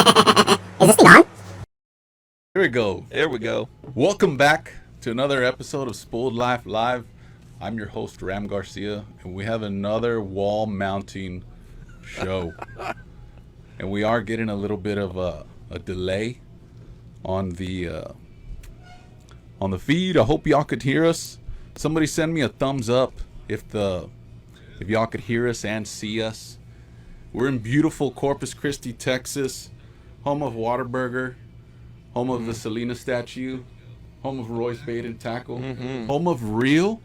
Is this thing on? Here we go. There we go. Welcome back to another episode of Spoiled Life Live. I'm your host, Ram Garcia, and we have another wall mounting show. And we are getting a little bit of a delay on the feed. I hope y'all could hear us. Somebody send me a thumbs up if y'all could hear us and see us. We're in beautiful Corpus Christi, Texas, home of Whataburger, home of the Selena statue, home of Roy's Bait and Tackle, home of Reel,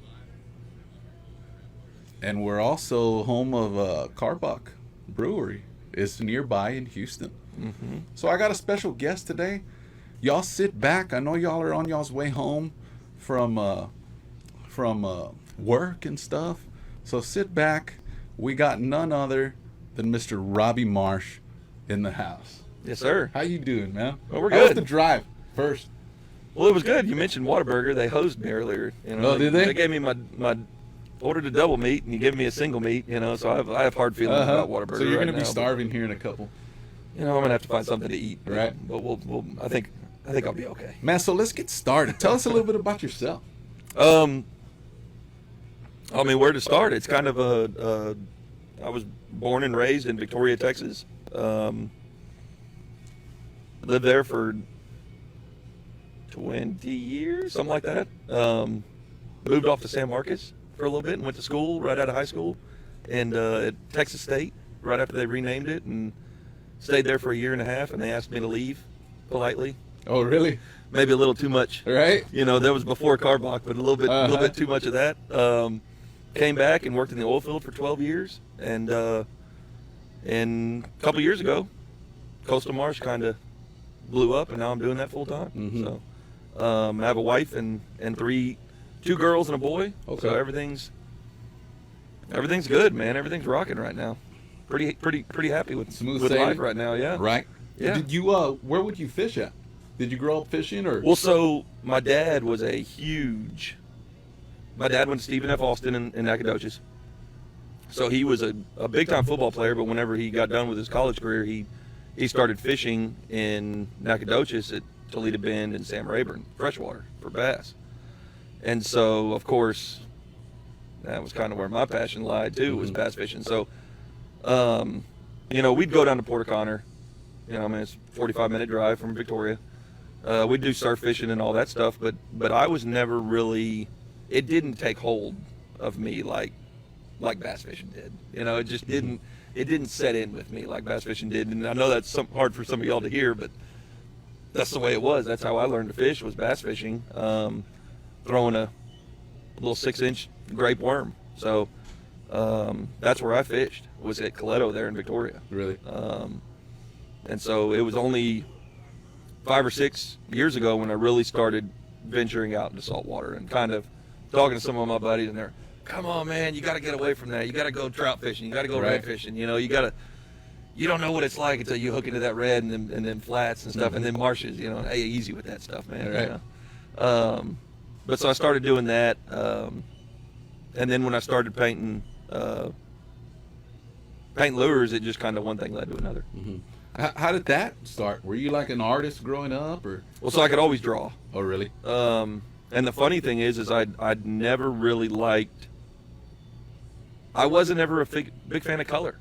and we're also home of Karbach Brewery. It's nearby in Houston. So I got a special guest today. Y'all sit back. I know y'all are on y'all's way home from work and stuff. So sit back. We got none other than Mr. Robbie Marsh in the house. Yes, sir. How you doing, man? Well, we're How was good. the drive first? Well, it was good. You mentioned Whataburger. They hosed me earlier. Oh, did they? They gave me my ordered a double meat, and you give me a single meat. So I have hard feelings about Whataburger. So you're right going to be now, starving here in a couple. but, I'm gonna have to find something to eat. Right. But we'll. I think I'll be okay. Man, so let's get started. Tell us a little bit about yourself. Where to start? It's kind of I was born and raised in Victoria, Texas. Lived there for 20 years, something like that. Moved off to San Marcos for a little bit and went to school right out of high school, and at Texas State right after they renamed it, and stayed there for a year and a half. And they asked me to leave politely. Oh, really? Maybe a little too much. Right? That was before Karbach, but a little bit too much of that. Came back and worked in the oil field for 12 years, and a couple years ago, Coastal Marsh kind of blew up, and now I'm doing that full time. So I have a wife and two girls and a boy. Okay. So everything's good, man. Everything's rocking right now. Pretty happy with Smooth with sailing? life right now. Yeah. Right? Yeah. Did you, where would you fish at? Did you grow up fishing or? Well, so my dad went to Stephen F. Austin in Nacogdoches. So he was a big time football player, but whenever he got done with his college career, he started fishing in Nacogdoches at Toledo Bend and Sam Rayburn, freshwater for bass. And so, of course, that was kind of where my passion lied too, was bass fishing. So, we'd go down to Port O'Connor. It's a 45-minute drive from Victoria. We'd do surf fishing and all that stuff, but I was never really, it didn't take hold of me like bass fishing did. It just didn't set in with me like bass fishing did. And I know that's hard for some of y'all to hear, but that's the way it was. That's how I learned to fish, was bass fishing, throwing a little 6-inch grape worm. So that's where I fished, was at Coletto there in Victoria. Really? And so it was only 5 or 6 years ago when I really started venturing out into saltwater and kind of talking to some of my buddies, and they're, come on, man, you got to get away from that. You got to go trout fishing. You got to go red fishing. You don't know what it's like until you hook into that red and then flats and stuff, and then marshes. Hey, easy with that stuff, man. Right. But so I started doing that, and then when I started painting lures, it just kind of one thing led to another. How did that start? Were you like an artist growing up, or? Well, so I could always draw. Oh, really? And the funny thing is I'd never really liked. I wasn't ever a big fan of color.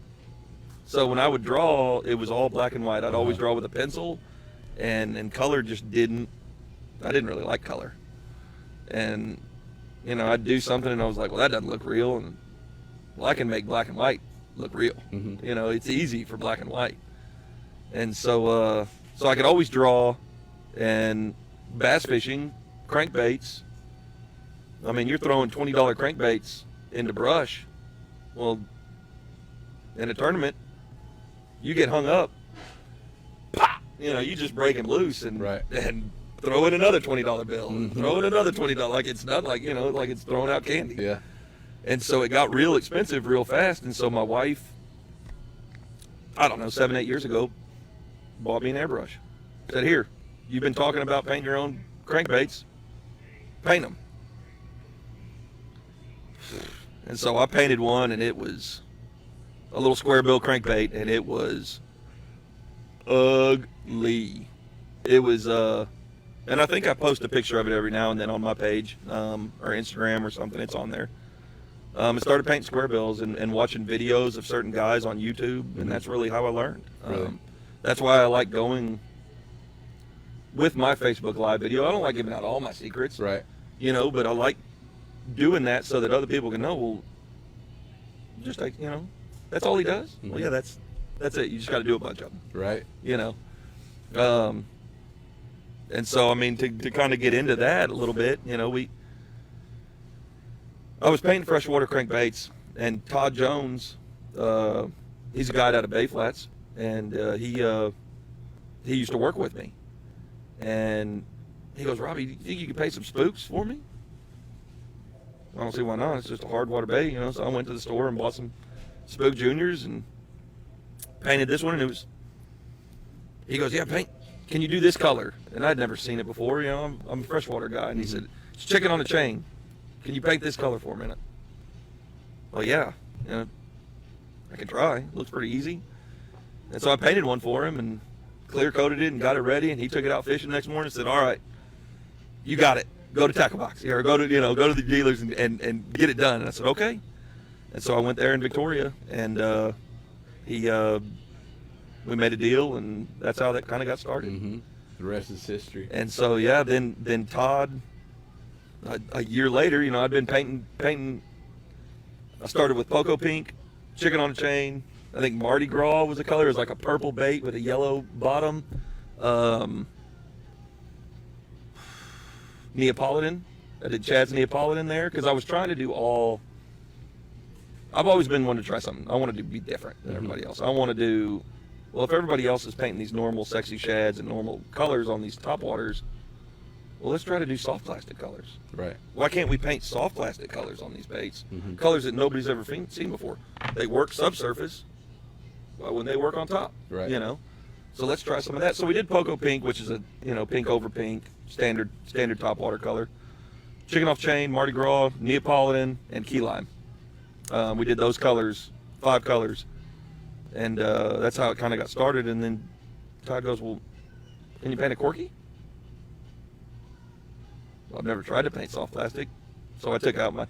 So when I would draw, it was all black and white. I'd always draw with a pencil, and color just didn't. I didn't really like color. And I'd do something, and I was like, well, that doesn't look real. And I can make black and white look real. It's easy for black and white. And so I could always draw, and bass fishing, crankbaits. I mean, you're throwing $20 crankbaits into brush. Well, in a tournament, you get hung up, pop! You just break them loose and throw in another $20 bill, and throw in another $20. Like it's not like like it's throwing out candy. Yeah. And so it got real expensive real fast. And so my wife, I don't know, 7-8 years ago, bought me an airbrush. Said, here, you've been talking about painting your own crankbaits. Paint them. And so I painted one, and it was a little square bill crankbait, and it was ugly. It was, and I think I post a picture of it every now and then on my page, or Instagram or something. It's on there. I started painting square bills and watching videos of certain guys on YouTube, and that's really how I learned. Really? That's why I like going with my Facebook Live video. I don't like giving out all my secrets, Right. you know, but I like doing that so that other people can know, well, just like, you know, that's all he does? Well, yeah, that's it. You just got to do a bunch of them, Right. you know. And so, I mean, to kind of get into that a little bit, you know, I was painting freshwater crankbaits, and Todd Jones, he's a guide out of Bay Flats, and he used to work with me. And he goes, Robbie, do you think you could paint some spooks for me? I don't see why not. It's just a hard water bait, you know. So I went to the store and bought some Spook Juniors and painted this one. And he goes, yeah, can you do this color? And I'd never seen it before, you know. I'm a freshwater guy. And he said, it's chicken on a chain. Can you paint this color for a minute? Well, yeah, you know, I can try. It looks pretty easy. And so I painted one for him and clear coated it and got it ready. And he took it out fishing the next morning and said, all right, you got it. Go to Tackle Box, or go to the dealers and get it done. And I said, okay. And so I went there in Victoria, and we made a deal, and that's how that kind of got started. Mm-hmm. The rest is history. And so yeah, then Todd, a year later, you know, I'd been painting. I started with Poco Pink, chicken on a chain. I think Mardi Gras was the color. It was like a purple bait with a yellow bottom. Neapolitan. I did Chad's Neapolitan there because I was trying to do all. I've always been one to try something. I wanted to be different than everybody else. I want to do, well, if everybody else is painting these normal sexy shads and normal colors on these top waters, well, let's try to do soft plastic colors. Right. Why can't we paint soft plastic colors on these baits? Colors that nobody's ever seen before. They work subsurface, but when they work on top, Right. you know. So let's try some of that. So we did Poco Pink, which is a, you know, pink over pink, standard top water color. Chicken off chain, Mardi Gras, Neapolitan, and key lime. We did those colors, 5 colors, and that's how it kind of got started. And then Todd goes, well, can you paint a corky? Well, I've never tried to paint soft plastic, so I took out my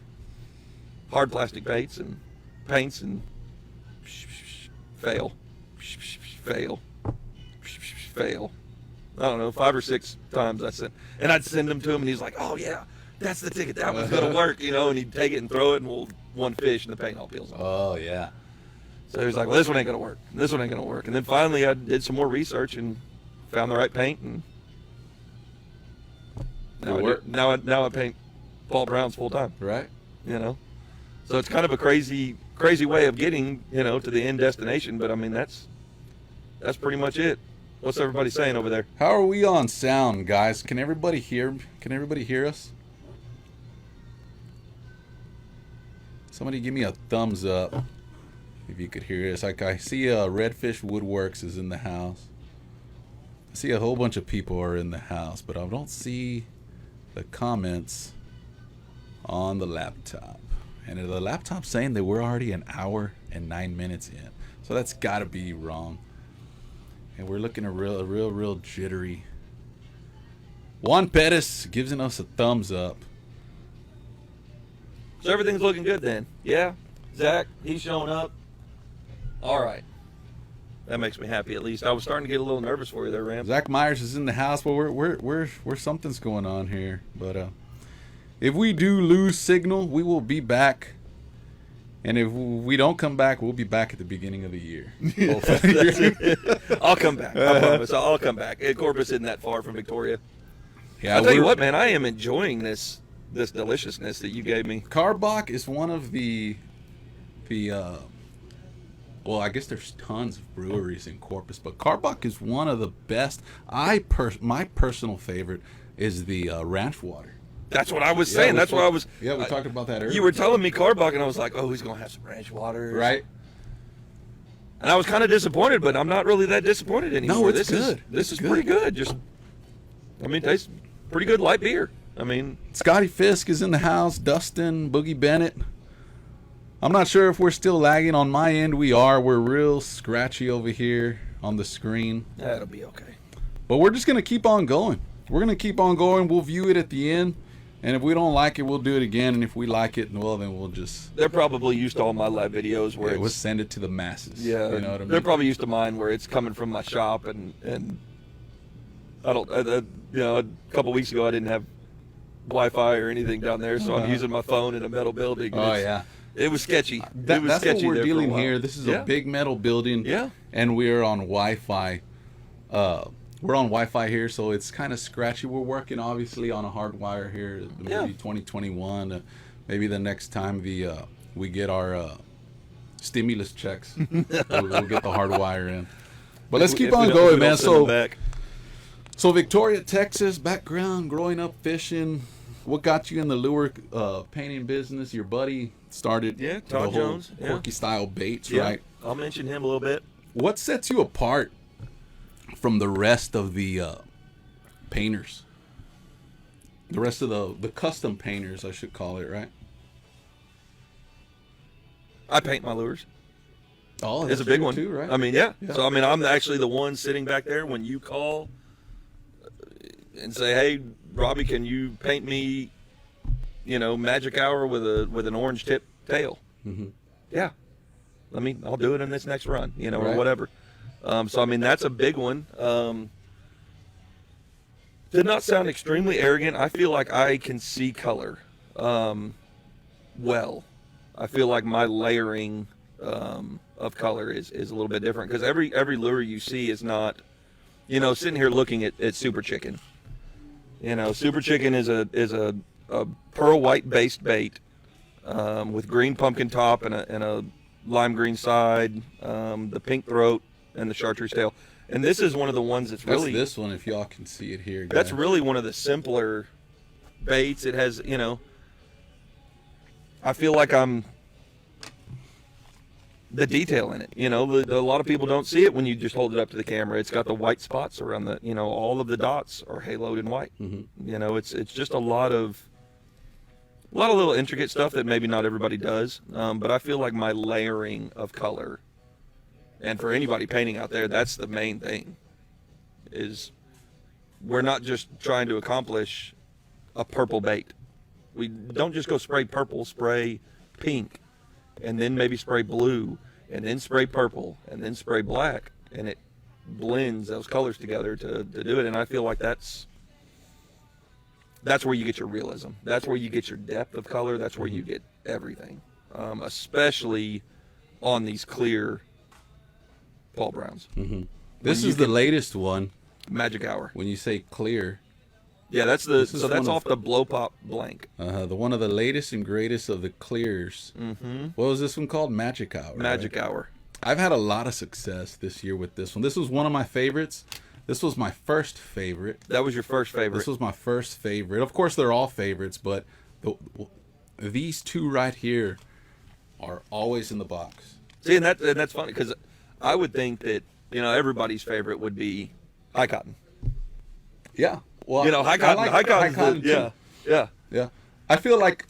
hard plastic baits and paints and fail. I don't know, 5 or 6 times I sent, and I'd send them to him, and he's like, "Oh yeah, that's the ticket. That one's gonna work," you know. And he'd take it and throw it, and one fish, and the paint all peels off. Oh yeah. So he was like, "Well, this one ain't gonna work. This one ain't gonna work." And then finally, I did some more research and found the right paint, and now I paint Paul Browns full time. Right. You know, so it's kind of a crazy way of getting, you know, to the end destination. But I mean, that's pretty much it. What's everybody saying over there? How are we on sound, guys? Can everybody hear us? Somebody give me a thumbs up if you could hear us. Like, I see Redfish Woodworks is in the house. I see a whole bunch of people are in the house, but I don't see the comments on the laptop. And the laptop's saying that we're already an hour and 9 minutes in. So that's got to be wrong. And we're looking a real jittery. Juan Pettis gives us a thumbs up. So everything's looking good then. Yeah, Zach, he's showing up. All right, that makes me happy at least. I was starting to get a little nervous for you there, Ram. Zach Myers is in the house. Well, we're something's going on here. But if we do lose signal, we will be back. And if we don't come back, we'll be back at the beginning of the year. I'll come back. I promise. I'll come back. Corpus isn't that far from Victoria. Yeah, I'll tell you what, man. I am enjoying this deliciousness that you gave me. Karbach is one of the well, I guess there's tons of breweries in Corpus, but Karbach is one of the best. My personal favorite is the ranch water. That's what I was saying. That's what I was. Yeah, we talked about that earlier. You were telling me Karbach, and I was like, oh, he's going to have some ranch water. Right. And I was kind of disappointed, but I'm not really that disappointed anymore. No, it's good. This is pretty good. Just, I mean, tastes pretty good light beer. I mean, Scotty Fisk is in the house. Dustin, Boogie Bennett. I'm not sure if we're still lagging. On my end, we are. We're real scratchy over here on the screen. That'll be okay. But we're just going to keep on going. We're going to keep on going. We'll view it at the end. And if we don't like it, we'll do it again. And if we like it, well, then we'll just... They're probably used to all my live videos where we'll send it to the masses. Yeah, you know what I mean? They're probably used to mine where it's coming from my shop, and I don't, you know, a couple weeks ago I didn't have Wi-Fi or anything down there, so I'm using my phone in a metal building. Oh, yeah. It was sketchy. That's sketchy what we're dealing for a here. This is a big metal building. Yeah. And we're on Wi-Fi. We're on Wi-Fi here, so it's kind of scratchy. We're working, obviously, on a hard wire here. Maybe 2021. Maybe the next time we get our stimulus checks, we'll get the hard wire in. But let's keep on going, man. So Victoria, Texas, background, growing up fishing. What got you in the lure painting business? Your buddy started Todd Jones, corky style baits, yeah. right? I'll mention him a little bit. What sets you apart from the rest of the painters? The rest of the custom painters, I should call it, right? I paint my lures. Oh, it's a big one too, right? I mean, yeah. So I mean, I'm actually the one sitting back there when you call and say, "Hey, Robbie, can you paint me, you know, Magic Hour with an orange tip tail?" Mm-hmm. Yeah. I'll do it in this next run, you know, right. or whatever. So I mean, that's a big one. Did not sound extremely arrogant. I feel like I can see color well. I feel like my layering of color is a little bit different because every lure you see is not, you know, sitting here looking at Super Chicken. You know, Super Chicken is a pearl white based bait with green pumpkin top and a lime green side, the pink throat, and the chartreuse tail. And this is one of the ones that's really... That's this one, if y'all can see it here, guys. That's really one of the simpler baits. It has, you know... I feel like I'm... The detail in it, you know, a lot of people don't see it when you just hold it up to the camera. It's got the white spots around the, you know, all of the dots are haloed in white. Mm-hmm. You know, it's just a lot of little intricate stuff that maybe not everybody does. But I feel like my layering of color, and for anybody painting out there, that's the main thing, is we're not just trying to accomplish a purple bait. We don't just go spray purple, spray pink, and then maybe spray blue, and then spray purple, and then spray black, and it blends those colors together to do it. And I feel like that's where you get your realism. That's where you get your depth of color. That's where you get everything, especially on these clear Paul Browns. Mm-hmm. This is the latest one. Magic Hour. When you say clear. Yeah, that's off the Blow Pop Blank. The one of the latest and greatest of the clears. Mm-hmm. What was this one called? Magic Hour. Magic right? Hour. I've had a lot of success this year with this one. This was one of my favorites. This was my first favorite. That was your first favorite. This was my first favorite. Of course, they're all favorites, but these two right here are always in the box. See, and that's funny because I would think that, you know, everybody's favorite would be high cotton. Yeah. Well, you know, high cotton too. Yeah. I feel like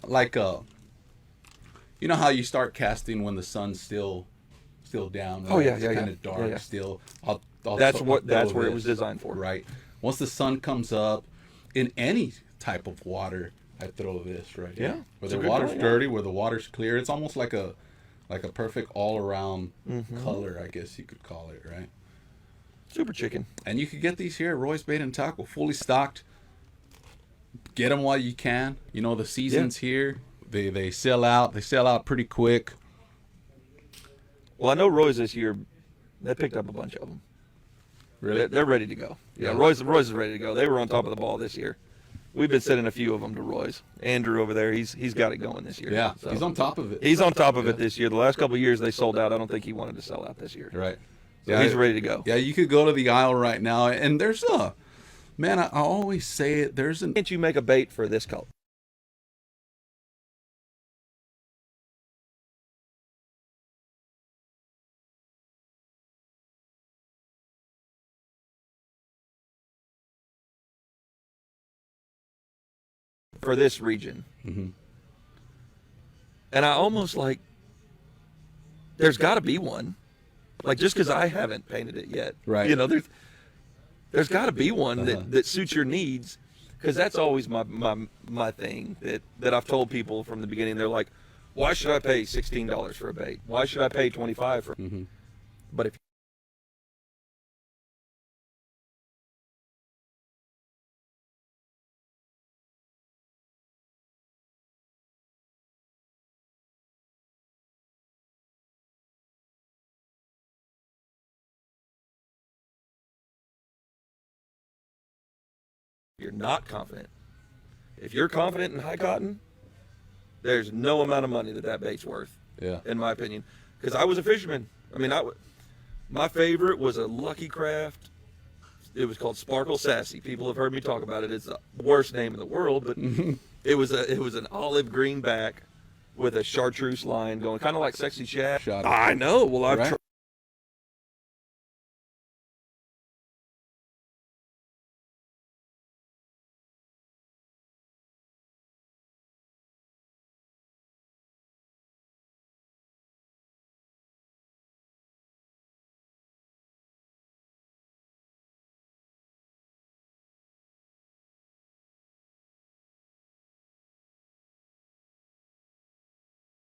you know how you start casting when the sun's still down. Right? Oh yeah, it's yeah, kind of dark still. That's where it was designed for. Right. Once the sun comes up, in any type of water, I throw this right here. Where the water's dirty, where the water's clear, it's almost like a perfect all around color, I guess you could call it, right? Super Chicken. And you could get these here at Roy's Bait and Tackle, fully stocked. Get them while you can. You know, the season's here. They sell out. They sell out pretty quick. Well, I know Roy's this year, they picked up a bunch of them. Really? They're ready to go. Yeah, Roy's is ready to go. They were on top of the ball this year. We've been sending a few of them to Roy's. Andrew over there, he's got it going this year. Yeah, so he's on top of it. He's on top of it this year. The last couple of years they sold out. I don't think he wanted to sell out this year. Right. So he's ready to go. Yeah, you could go to the aisle right now, and there's man, I always say it, Can't you make a bait for this color? For this region. Mm-hmm. And I almost like, there's got to be one. Like, just because I haven't painted it yet, Right. You know, there's got to be one that suits your needs, because that's always my thing that I've told people from the beginning. They're like, why should I pay $16 for a bait? Why should I pay $25 for? But if you're not confident, if you're confident in high cotton, there's no amount of money that bait's worth. Yeah. In my opinion, because I was a fisherman. I mean, my favorite was a Lucky Craft. It was called Sparkle Sassy. People have heard me talk about it. It's the worst name in the world, but it was an olive green back with a chartreuse line going, kind of like Sexy Shaft. I know. Well, I've tried.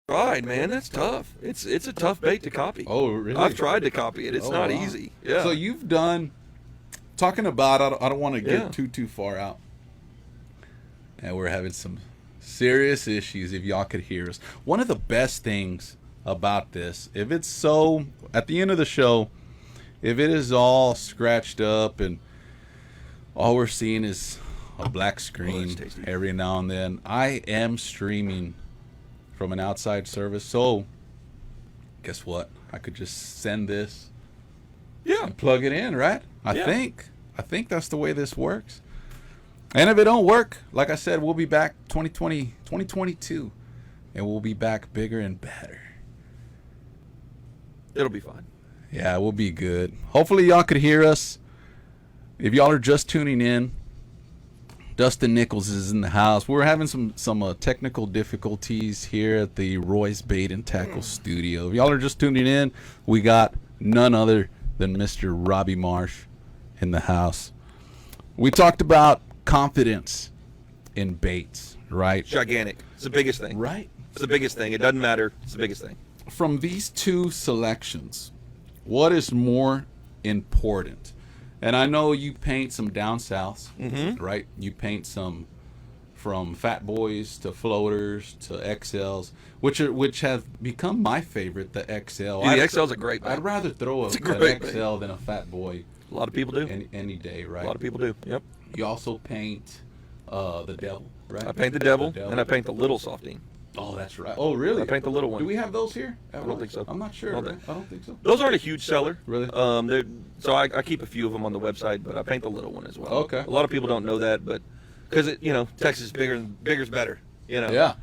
Tried, man. That's tough. It's a tough bait to copy. Oh, really? I've tried to copy it. It's not easy. Yeah. So you've done, talking about, I don't want to get too far out. And we're having some serious issues, if y'all could hear us. One of the best things about this, if it's so, at the end of the show, if it is all scratched up and all we're seeing is a black screen every now and then, I am streaming from an outside service. So guess what? I could just send this and plug it in, right? I think that's the way this works. And if it don't work, like I said, we'll be back 2022, and we'll be back bigger and better. It'll be fine. Yeah, we'll be good. Hopefully y'all could hear us. If y'all are just tuning in, Dustin Nichols is in the house. We're having some technical difficulties here at the Roy's Bait and Tackle studio. If y'all are just tuning in, we got none other than Mr. Robbie Marsh in the house. We talked about confidence in baits, right? Gigantic. It's the biggest thing. Right. It's the biggest thing. It doesn't matter. It's the biggest thing. From these two selections, what is more important? And I know you paint some down souths, right? You paint some from fat boys to floaters to XLs, which have become my favorite, the XL. Dude, the XL's a great bait. I'd rather throw an XL than a fat boy. A lot of people do. Any day, right? A lot of people do. Yep. You also paint the devil, right? I paint the devil, and I paint the little softing. Oh, that's right. Oh, really? I paint the little one. Do we have those here? I don't think so. I'm not sure. I don't think so. Those aren't a huge seller. Really? So I keep a few of them on the website, but I paint the little one as well. Okay. A lot of people don't know that, but because Texas is bigger's better. Yeah.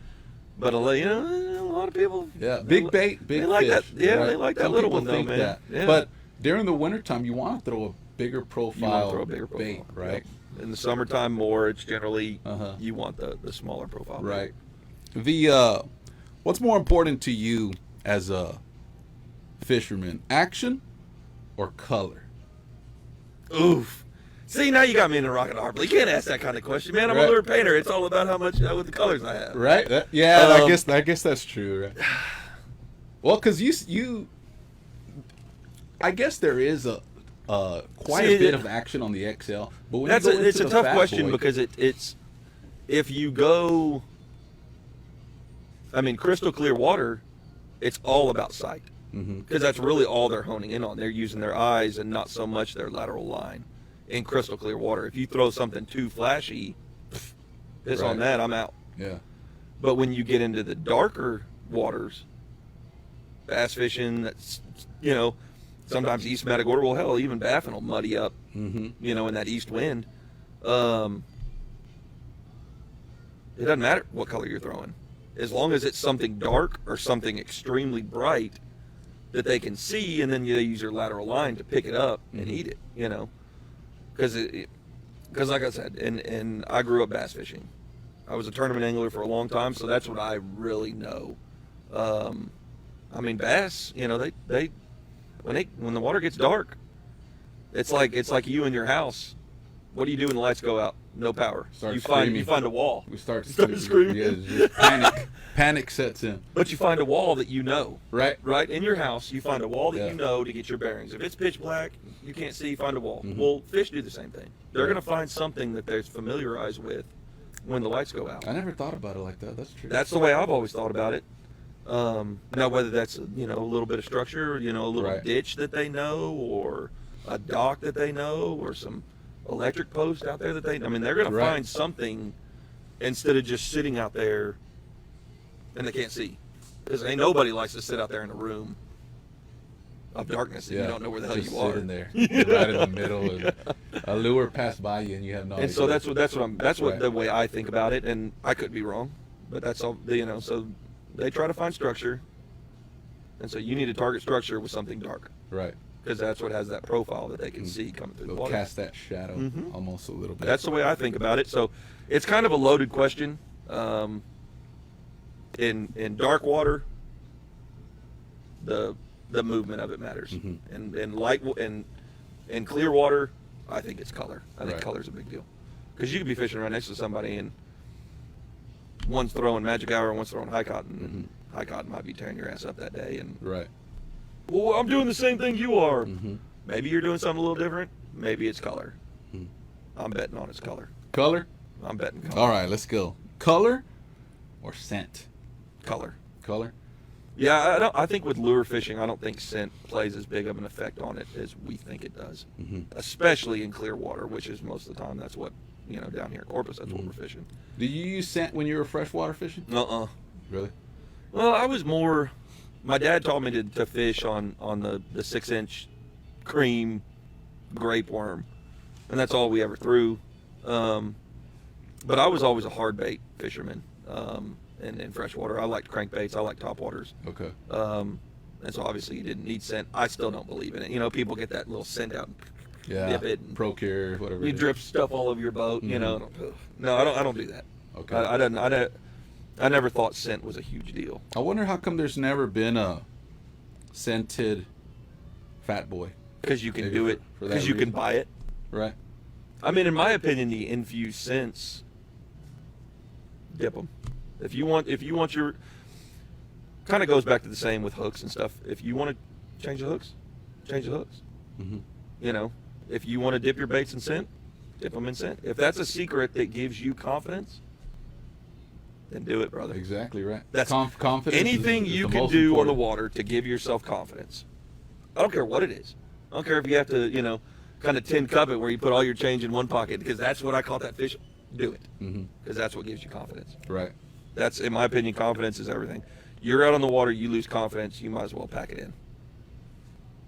But a lot of people. Yeah. Big bait, big they like fish. That. Yeah, right? they like that Some little people one though, think man. that. Yeah. But during the wintertime, you want to throw a bigger profile, bait, right? Yep. In the summertime, more it's generally you want the smaller profile. Right. The what's more important to you as a fisherman, action or color? Oof. See, now you got me in a rock and a hard place. You can't ask that kind of question, man. I'm a lure painter. It's all about how much what the colors I have. Right. I guess that's true. Right. Well, because you, I guess there is quite a bit of action on the XL, but when it's a tough question because it's if you go. I mean, crystal clear water, it's all about sight because that's really all they're honing in on. They're using their eyes and not so much their lateral line in crystal clear water. If you throw something too flashy, it's on that, I'm out. Yeah. But when you get into the darker waters, bass fishing, that's, sometimes East Matagorda, well, hell, even Baffin will muddy up, in that east wind. It doesn't matter what color you're throwing. As long as it's something dark or something extremely bright that they can see, and then they use your lateral line to pick it up and eat it, Because like I said, and I grew up bass fishing. I was a tournament angler for a long time, so that's what I really know. I mean, bass, when the water gets dark, it's like you in your house. What do you do when the lights go out? No power. Start You screaming. find a wall. We start screaming. Yeah, just panic sets in. But you find a wall that you know. Right. Right? In your house, you find a wall that Yeah. you know to get your bearings. If it's pitch black, you can't see, find a wall. Mhm. Well, fish do the same thing. They're Right. going to find something that they're familiarized with when the lights go out. I never thought about it like that. That's true. That's the way I've always thought about it. Now, whether that's, you know, a little bit of structure, you know, a little Right. ditch that they know, or a dock that they know, or some electric post out there that I mean, they're going to Right. find something instead of just sitting out there and they can't see. Because ain't nobody likes to sit out there in a room of darkness and you don't know where the hell just you are. sitting there, right in the middle, and a lure passed by you, and you have no idea. And so that's what Right. the way I think about it, and I could be wrong, but that's all, you know. So they try to find structure, and so you need to target structure with something dark, Right. because that's what has that profile that they can see coming through the They'll water. cast that shadow Mhm. almost a little bit. That's the way I think about it. So it's kind of a loaded question. In dark water, the movement of it matters, Mhm. and light and clear water, I think it's color. I think Right. color's a big deal, because you could be fishing right next to somebody and one's throwing magic hour and one's throwing high cotton, and high cotton might be tearing your ass up that day. And right. well, I'm doing the same thing you are. Mhm. Maybe you're doing something a little different. Maybe it's color. Mhm. I'm betting on it's color. Color. I'm betting color. All right, let's go. Color or scent? Color. Color. Yeah, I think with lure fishing, I don't think scent plays as big of an effect on it as we think it does. Mhm. Especially in clear water, which is most of the time that's what, you know, down here in Corpus, that's Mm-hmm. what we're fishing. Do you use scent when you were freshwater fishing? Uh-uh. Really? Well, I was more. My dad taught me to fish on the 6-inch cream grape worm, and that's all we ever threw. But I was always a hard bait fisherman. In freshwater, I liked crankbaits. I liked topwaters. Okay. And so obviously you didn't need scent. I still don't believe in it. You know, people get that little scent out and Yeah. dip it, and Procure, whatever. you it is. drip stuff all over your boat. You know, no, I don't do that. Okay. I never thought scent was a huge deal. I wonder how come there's never been a scented fat boy, Because you can Maybe do it. for that Because you can reason. buy it. right? I mean, in my opinion, the infused scents, dip them. If you want your, kind of goes back to the same with hooks and stuff. If you want to change the hooks, change the hooks. Mhm. You know, if you want to dip your baits in scent, dip them in scent. If that's a secret that gives you confidence, then do it, brother. Exactly right. That's confidence. Anything is you the can most do on the important. water to give yourself confidence. I don't care what it is. I don't care if you have to, you know, kind of tin cup it where you put all your change in one pocket, because that's what I caught that fish. Do it, Mhm. because that's what gives you confidence. Right. That's, in my opinion, confidence is everything. You're out on the water, you lose confidence, you might as well pack it in.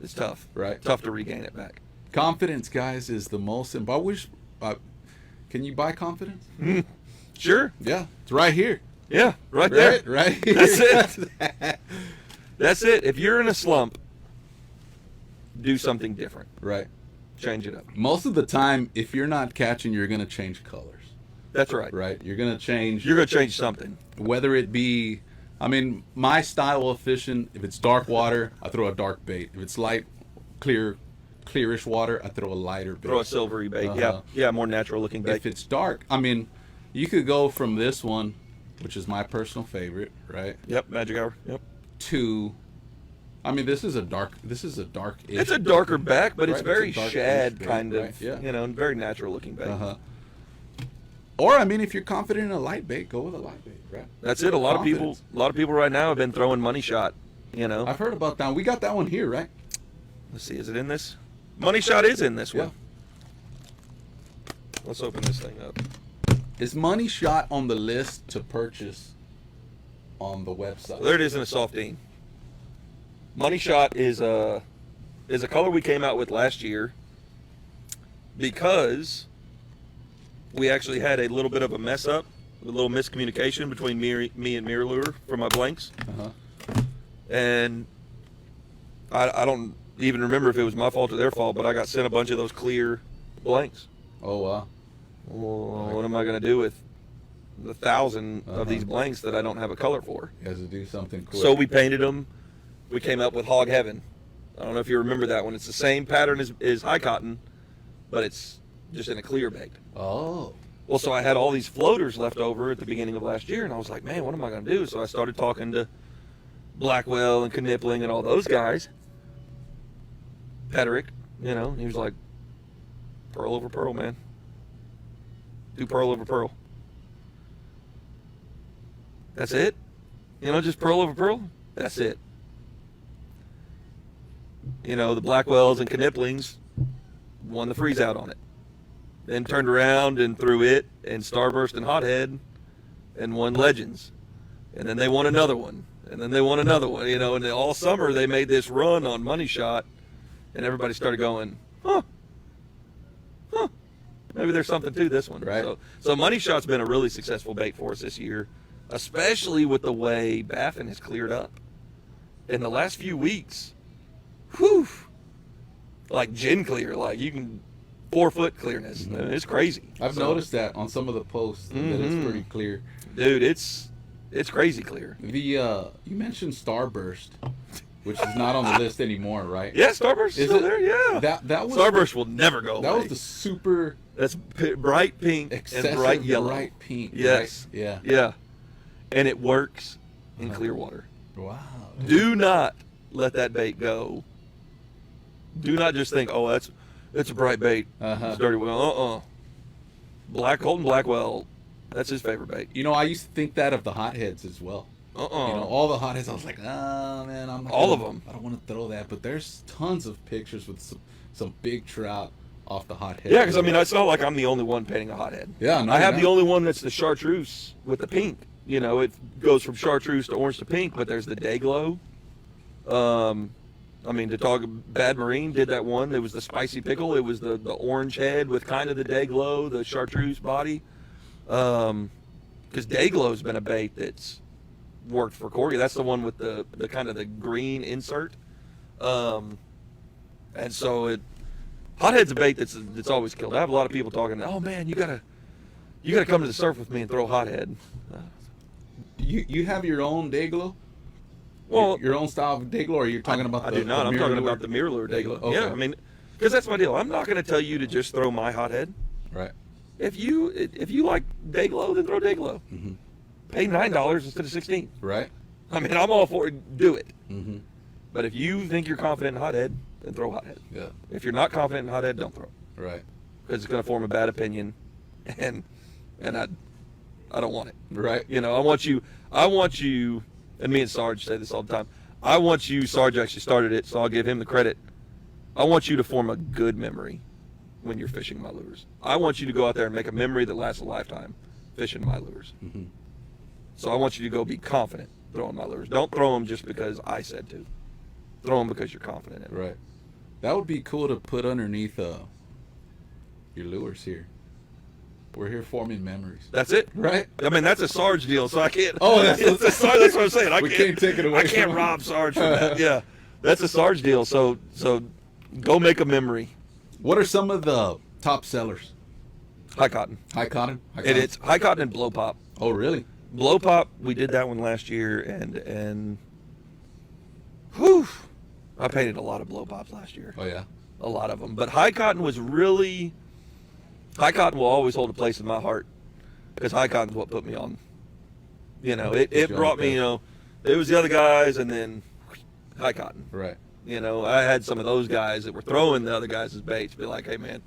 It's tough. Right. Tough to regain it back. Confidence, guys, is the most. And I wish. Can you buy confidence? Sure. Yeah, it's right here. Yeah, right there. Right. Here. That's it. That's it. If you're in a slump, do something different. Right. Change it up. Most of the time, if you're not catching, you're gonna change colors. That's right. Right. You're gonna change. You're going to change something. Whether it be, I mean, my style of fishing. If it's dark water, I throw a dark bait. If it's light, clearish water, I throw a lighter bait. Throw a silvery bait. Uh-huh. Yeah, more natural looking bait. If it's dark, I mean, you could go from this one, which is my personal favorite, right? Yep, magic hour. Yep. To, I mean, this is a dark. It's a darker back, but it's Right, very it's a dark-ish shad bait, kind of, right, yeah. you know, very natural looking bait. Uh huh. Or I mean, if you're confident in a light bait, go with a light bait, right? That's it. A lot Confidence. of people right now have been throwing money shot, you know. I've heard about that. We got that one here, right? Let's see, is it in this? Money shot is in this one. Let's open this thing up. Is Money Shot on the list to purchase on the website? There it is in a softine. Money shot is a color we came out with last year because we actually had a little bit of a mess up, a little miscommunication between me and Mirror Lure for my blanks. Uh-huh. And I don't even remember if it was my fault or their fault, but I got sent a bunch of those clear blanks. Oh wow. Well, what am I going to do with the 1,000 of these blanks that I don't have a color for? You has to do something quick. So we painted them. We came up with Hog Heaven. I don't know if you remember that one. It's the same pattern as high cotton, but it's just in a clear bait. Oh. Well, so I had all these floaters left over at the beginning of last year, and I was like, man, what am I going to do? So I started talking to Blackwell and Knipling and all those guys. Pederick, he was like, pearl over pearl, man. Do pearl over pearl. That's it? Just pearl over pearl? That's it. The Blackwells and Kniplings won the freeze out on it. Then turned around and threw it and Starburst and Hothead and won Legends. And then they won another one. And then they won another one. And all summer they made this run on Money Shot, and everybody started going, huh, maybe there's something to this one. Right. So Money Shot's been a really successful bait for us this year, especially with the way Baffin has cleared up. In the last few weeks, whew, like gin clear, like you can 4-foot clearness. I mean, it's crazy. I've noticed that on some of the posts that it's pretty clear. Dude, it's crazy clear. You mentioned Starburst, which is not on the list anymore, right? Yeah, Starburst is still there. Yeah, that was Starburst will never go away. That was the super. That's bright pink and bright yellow. Bright pink. Yes. Right? Yeah. And it works in clear water. Wow. Do not let that bait go. Do not just think, oh, it's a bright bait. It's dirty well. Black Colton Blackwell, that's his favorite bait. I used to think that of the hotheads as well. All the hotheads, I was like, oh man, I'm not all of them. I don't want to throw that, but there's tons of pictures with some big trout off the hothead. Yeah, because it's not like I'm the only one painting a hothead. Yeah, no, I have the only one that's the chartreuse with the pink. It goes from chartreuse to orange to pink, but there's the day glow. To talk, Bad Marine did that one. It was the spicy pickle. It was the orange head with kind of the day glow, the chartreuse body. Because day glow's been a bait that's worked for corky. That's the one with the kind of the green insert. And so hothead's a bait that's always killed. I have a lot of people talking, oh man, you gotta come to the surf with me and throw hothead. You have your own day glow? Well, your own style of day glow, or you're talking about I do not. I'm talking about the mirror lure day glow. Okay. Yeah, because that's my deal. I'm not going to tell you to just throw my hothead. Right. If you like day glow, then throw day glow. Mm-hmm. Pay $9 instead of $16. Right. I'm all for it. Do it. Mm-hmm. But if you think you're confident in hothead, then throw hothead. Yeah. If you're not confident in hothead, don't throw. Right. Because it's going to form a bad opinion, and I don't want it. Right. I want you, and me and Sarge say this all the time, I want you, Sarge actually started it, so I'll give him the credit. I want you to form a good memory when you're fishing my lures. I want you to go out there and make a memory that lasts a lifetime fishing my lures. Mm-hmm. So I want you to go be confident throwing my lures. Don't throw them just because I said to. Throw them because you're confident in it. Right. That would be cool to put underneath your lures here. We're here forming memories. That's it, right? That's a Sarge deal, so I can't. Oh, that's what I'm saying. We can't take it away. I can't rob Sarge from that. Yeah, that's a Sarge deal. So go make a memory. What are some of the top sellers? High cotton. High cotton. It's high cotton and blow pop. Oh, really? Blow pop. We did that one last year, and whew, I painted a lot of blow pops last year. Oh yeah, a lot of them. But high cotton was really. High cotton will always hold a place in my heart because high cotton's what put me on. It brought me, it was the other guys and then high cotton. Right. I had some of those guys that were throwing the other guys' baits be like, hey man,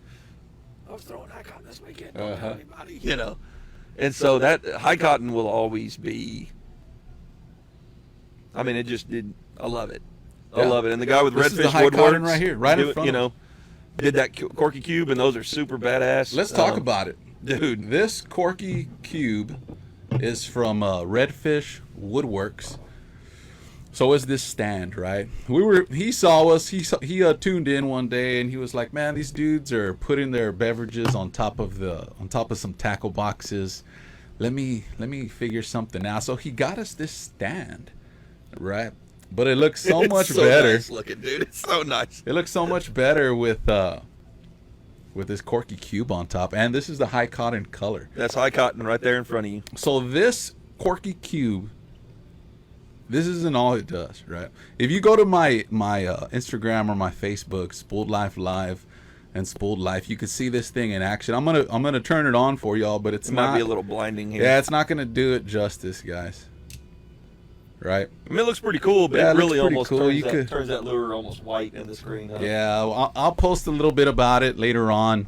I was throwing high cotton this weekend. Don't tell anybody, And so that high cotton will always be, I love it. I love it. And the guy with this Redfish is the high cotton Woodworks, right here, right in front of did that corky cube, and those are super badass. Let's talk about it, dude. This corky cube is from Redfish Woodworks. So is this stand, right? He saw us. He tuned in one day, and he was like, "Man, these dudes are putting their beverages on top of some tackle boxes. Let me figure something out." So he got us this stand, right? But it looks so much better. Nice looking, dude. It's so nice. It looks so much better with this corky cube on top, and this is the high cotton color. That's high cotton right there in front of you. So this corky cube this isn't all it does, right? If you go to my Instagram or my Facebook, Spooled Life Live and Spooled Life, you can see this thing in action. I'm gonna turn it on for y'all, but it might be a little blinding here. Yeah, it's not gonna do it justice, guys. Right? I mean, it looks pretty cool, but Yeah, it really almost cool. turns that lure almost white in the screen. Huh? Yeah, I'll post a little bit about it later on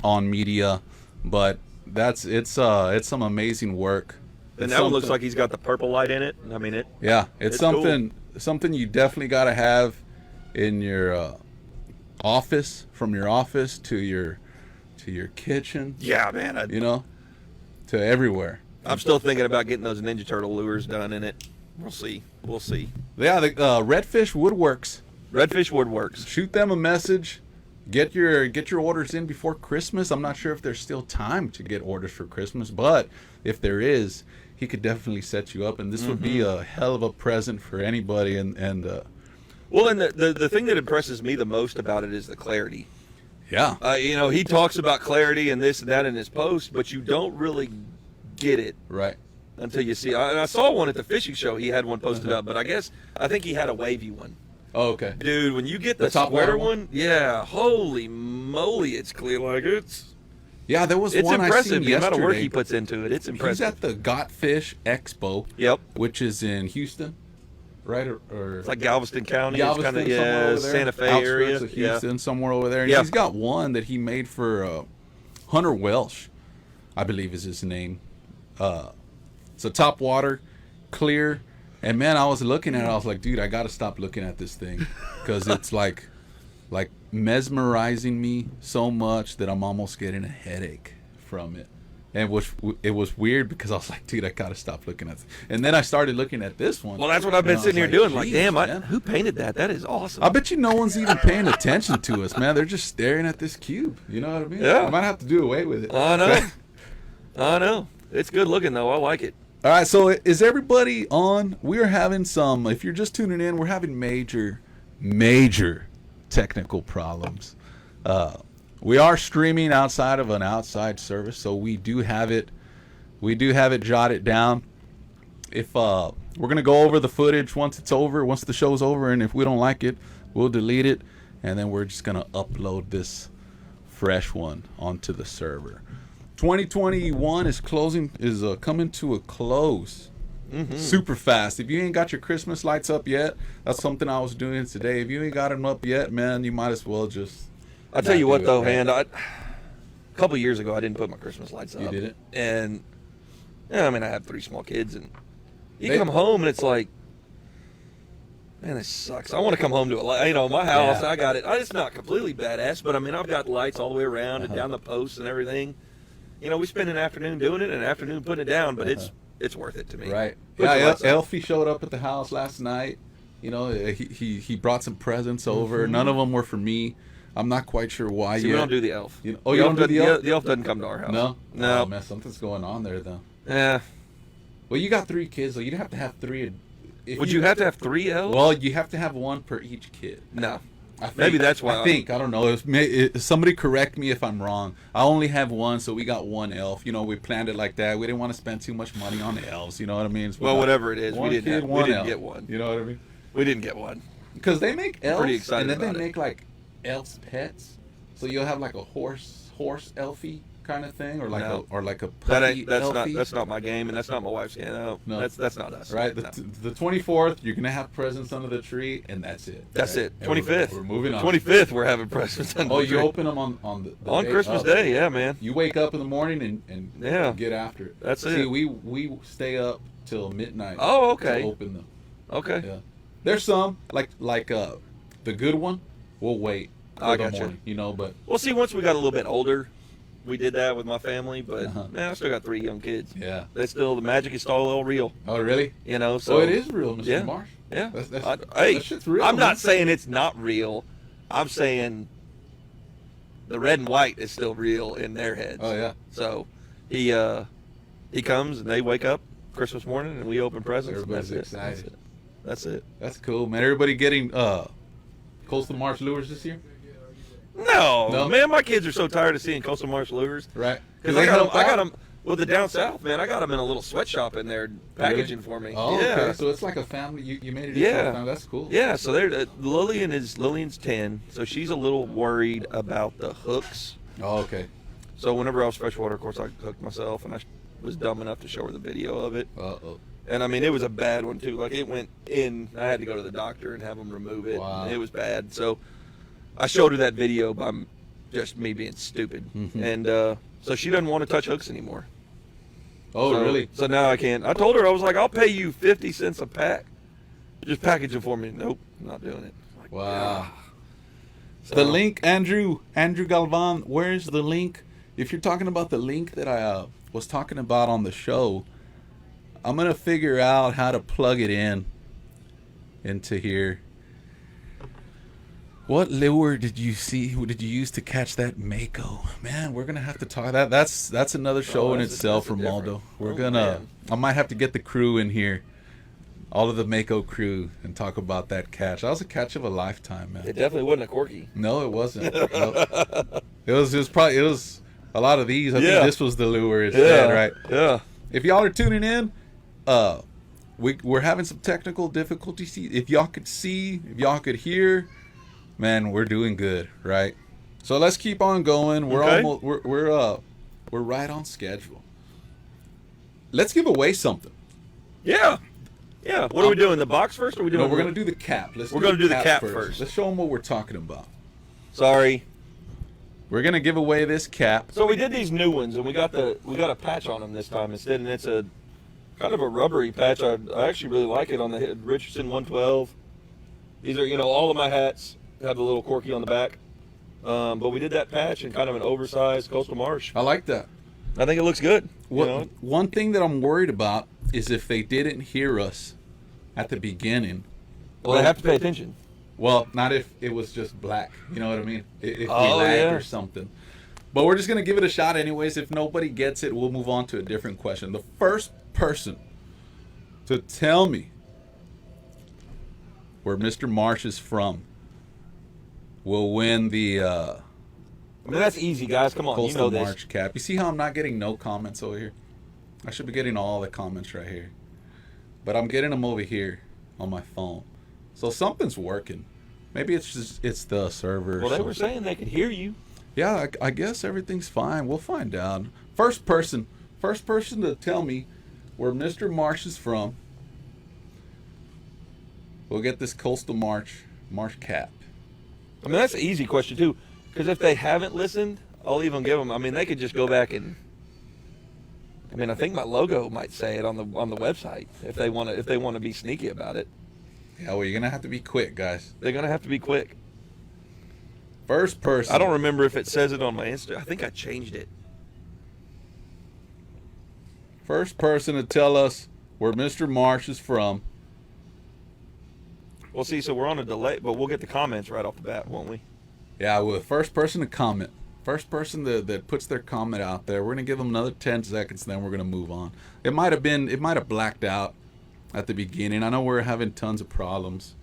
media, but it's some amazing work. And that one looks like he's got the purple light in it. I mean, it's something cool. Something you definitely got to have in your office, from your office to your kitchen. Yeah, man. To everywhere. I'm still thinking about getting those Ninja Turtle lures done in it. We'll see. Yeah, the Redfish Woodworks. Redfish Woodworks. Shoot them a message. Get your orders in before Christmas. I'm not sure if there's still time to get orders for Christmas, but if there is, he could definitely set you up, and this would be a hell of a present for anybody. Well, and the thing that impresses me the most about it is the clarity. Yeah. He talks about clarity and this and that in his post, but you don't really get it right until you see. I saw one at the fishing show. He had one posted up, but I think he had a wavy one. Oh, okay. Dude, when you get the top square one, yeah, holy moly, it's clear like it's. Yeah, there was one I seen yesterday. It's impressive the amount of work he puts into it. It's impressive. He's at the Got Fish Expo. Yep. Which is in Houston, right? Or it's like Galveston County. Galveston, it's kind of Santa Fe area. Of Houston, somewhere over there. And he's got one that he made for Hunter Welsh, I believe is his name. It's a top water, clear. And man, I was looking at it. I was like, dude, I got to stop looking at this thing because it's like mesmerizing me so much that I'm almost getting a headache from it. And it was weird because I was like, dude, I got to stop looking at this. And then I started looking at this one. Well, that's what I've been sitting here doing. Like, damn, who painted that? That is awesome. I bet you no one's even paying attention to us, man. They're just staring at this cube. You know what I mean? Yeah. I might have to do away with it. I know. I know. It's good looking, though. I like it. All right, so is everybody on? We are having some, if you're just tuning in, we're having major technical problems. We are streaming outside of an outside service, so we do have it jotted down. If we're going to go over the footage once the show's over, and if we don't like it, we'll delete it, and then we're just going to upload this fresh one onto the server. 2021 is coming to a close super fast. If you ain't got your Christmas lights up yet, that's something I was doing today. If you ain't got them up yet, man, you might as well just. I'll tell you what, though, man. A couple years ago, I didn't put my Christmas lights up. You didn't? And I mean, I have 3 small kids, and you come home and it's like, man, this sucks. I want to come home to my house. Yeah. I got it. It's not completely badass, but I mean, I've got lights all the way around and down the posts and everything. We spend an afternoon doing it and an afternoon putting it down, but it's worth it to me. Right. Yeah, Elfie showed up at the house last night. He brought some presents over. None of them were for me. I'm not quite sure why. We don't do the elf. You don't do the elf? The elf doesn't come to our house. No? No. Oh, man, something's going on there, though. Yeah. Well, you got 3 kids, though. You'd have to have 3. Would you have to have 3 elves? Well, you have to have 1 per each kid. No. Maybe that's why. I don't know. Somebody correct me if I'm wrong. I only have 1, so we got 1 elf. We planned it like that. We didn't want to spend too much money on the elves. You know what I mean? Well, whatever it is, we didn't get one. You know what I mean? We didn't get one. Because they make elves, pretty excited and then about they make like elves pets. So you'll have like a horse elfie kind of thing, or like a puppy elfie. That's not my game, and that's not my wife's game. No. That's not us. Right. The 24th, you're gonna have presents under the tree, and that's it. That's it. 25th. We're moving on. 25th, we're having presents under the tree. You open them on the on day Christmas Day, yeah, man. You wake up in the morning and get after it. That's it. See, we stay up till midnight. Oh, okay. To open them. Okay. Yeah. There's some like the good one. We'll wait. I got you. But we'll see. Once we got a little bit older, we did that with my family. But man, I still got 3 young kids. Yeah, the magic is still all real. Oh, really? So it is real, Mr. Marsh. Yeah, that shit's real. I'm not saying it's not real. I'm saying the red and white is still real in their heads. Oh yeah. So he comes and they wake up Christmas morning and we open presents. Everybody's excited. That's it. That's cool, man. Everybody getting Coastal Marsh Lures this year? No, man, my kids are so tired of seeing Coastal Marsh Lures. Right. Because I got them. Well, the down south, man, I got them in a little sweatshop in there packaging for me. Oh, yeah. okay. So it's like a family. You made it. Yeah. Family. That's cool. Yeah. So they're Lillian's 10, so she's a little worried about the hooks. Oh, okay. So whenever I was freshwater, of course, I hooked myself, and I was dumb enough to show her the video of it. Uh-oh. And I mean, it was a bad one too. Like it went in. I had to go to the doctor and have them remove it. Wow. It was bad. So I showed her that video by just me being stupid, and so she doesn't want to touch hooks anymore. Oh, So- really? So now I can't. I told her, I was like, I'll pay you 50 cents a pack. Just package it for me. Nope, I'm not doing it. Like, Wow. So- The link, Andrew Galvan, where's the link? If you're talking about the link that I was talking about on the show, I'm going to figure out how to plug it into here. What lure did you see? Who did you use to catch that mako? Man, we're gonna have to talk that. That's another show in that's itself, a Romaldo. different- We're oh, gonna. man. I might have to get the crew in here, all of the mako crew, and talk about that catch. That was a catch of a lifetime, man. It definitely wasn't a corky. No, it wasn't. No. It was a lot of these. I Yeah. think this was the lure instead, right? Yeah. If y'all are tuning in, we're having some technical difficulties. If y'all could see, if y'all could hear, man, we're doing good, right? So let's keep on going. We're Okay. almost we're right on schedule. Let's give away something. Yeah. Yeah. What are we doing? The box first, or are we doing? No, we're gonna do the cap. We're gonna do the cap first. Let's show them what we're talking about. Sorry. We're gonna give away this cap. So we did these new ones, and we got a patch on them this time instead, and it's a kind of a rubbery patch. I actually really like it on the Richardson 112. These are, all of my hats have the little corky on the back, but we did that patch in kind of an oversized Coastal Marsh. I like that. I think it looks good. One thing that I'm worried about is if they didn't hear us at the beginning. Well, they have to pay attention. Well, not if it was just black. You know what I mean? If we Oh, lagged yeah. or something. But we're just going to give it a shot anyways. If nobody gets it, we'll move on to a different question. The first person to tell me where Mr. Marsh is from will win the I mean, that's easy, guys. Come on, Coastal you know this. Marsh cap. You see how I'm not getting no comments over here? I should be getting all the comments right here. But I'm getting them over here on my phone. So something's working. Maybe it's the server. Well, or they were something. saying they could hear you. Yeah, I guess everything's fine. We'll find out. First person to tell me where Mr. Marsh is from, we'll get this Coastal Marsh cap. I mean, that's an easy question too, because if they haven't listened, I'll even give them. I mean, they could just go back and. I mean, I think my logo might say it on the website if they want to be sneaky about it. Yeah, well, you're gonna have to be quick, guys. They're gonna have to be quick. First person. I don't remember if it says it on my Insta. I think I changed it. First person to tell us where Mr. Marsh is from. Well, see, so we're on a delay, but we'll get the comments right off the bat, won't we? Yeah, well, first person to comment. First person that puts their comment out there. We're gonna give them another 10 seconds, then we're gonna move on. It might have blacked out at the beginning. I know we're having tons of problems.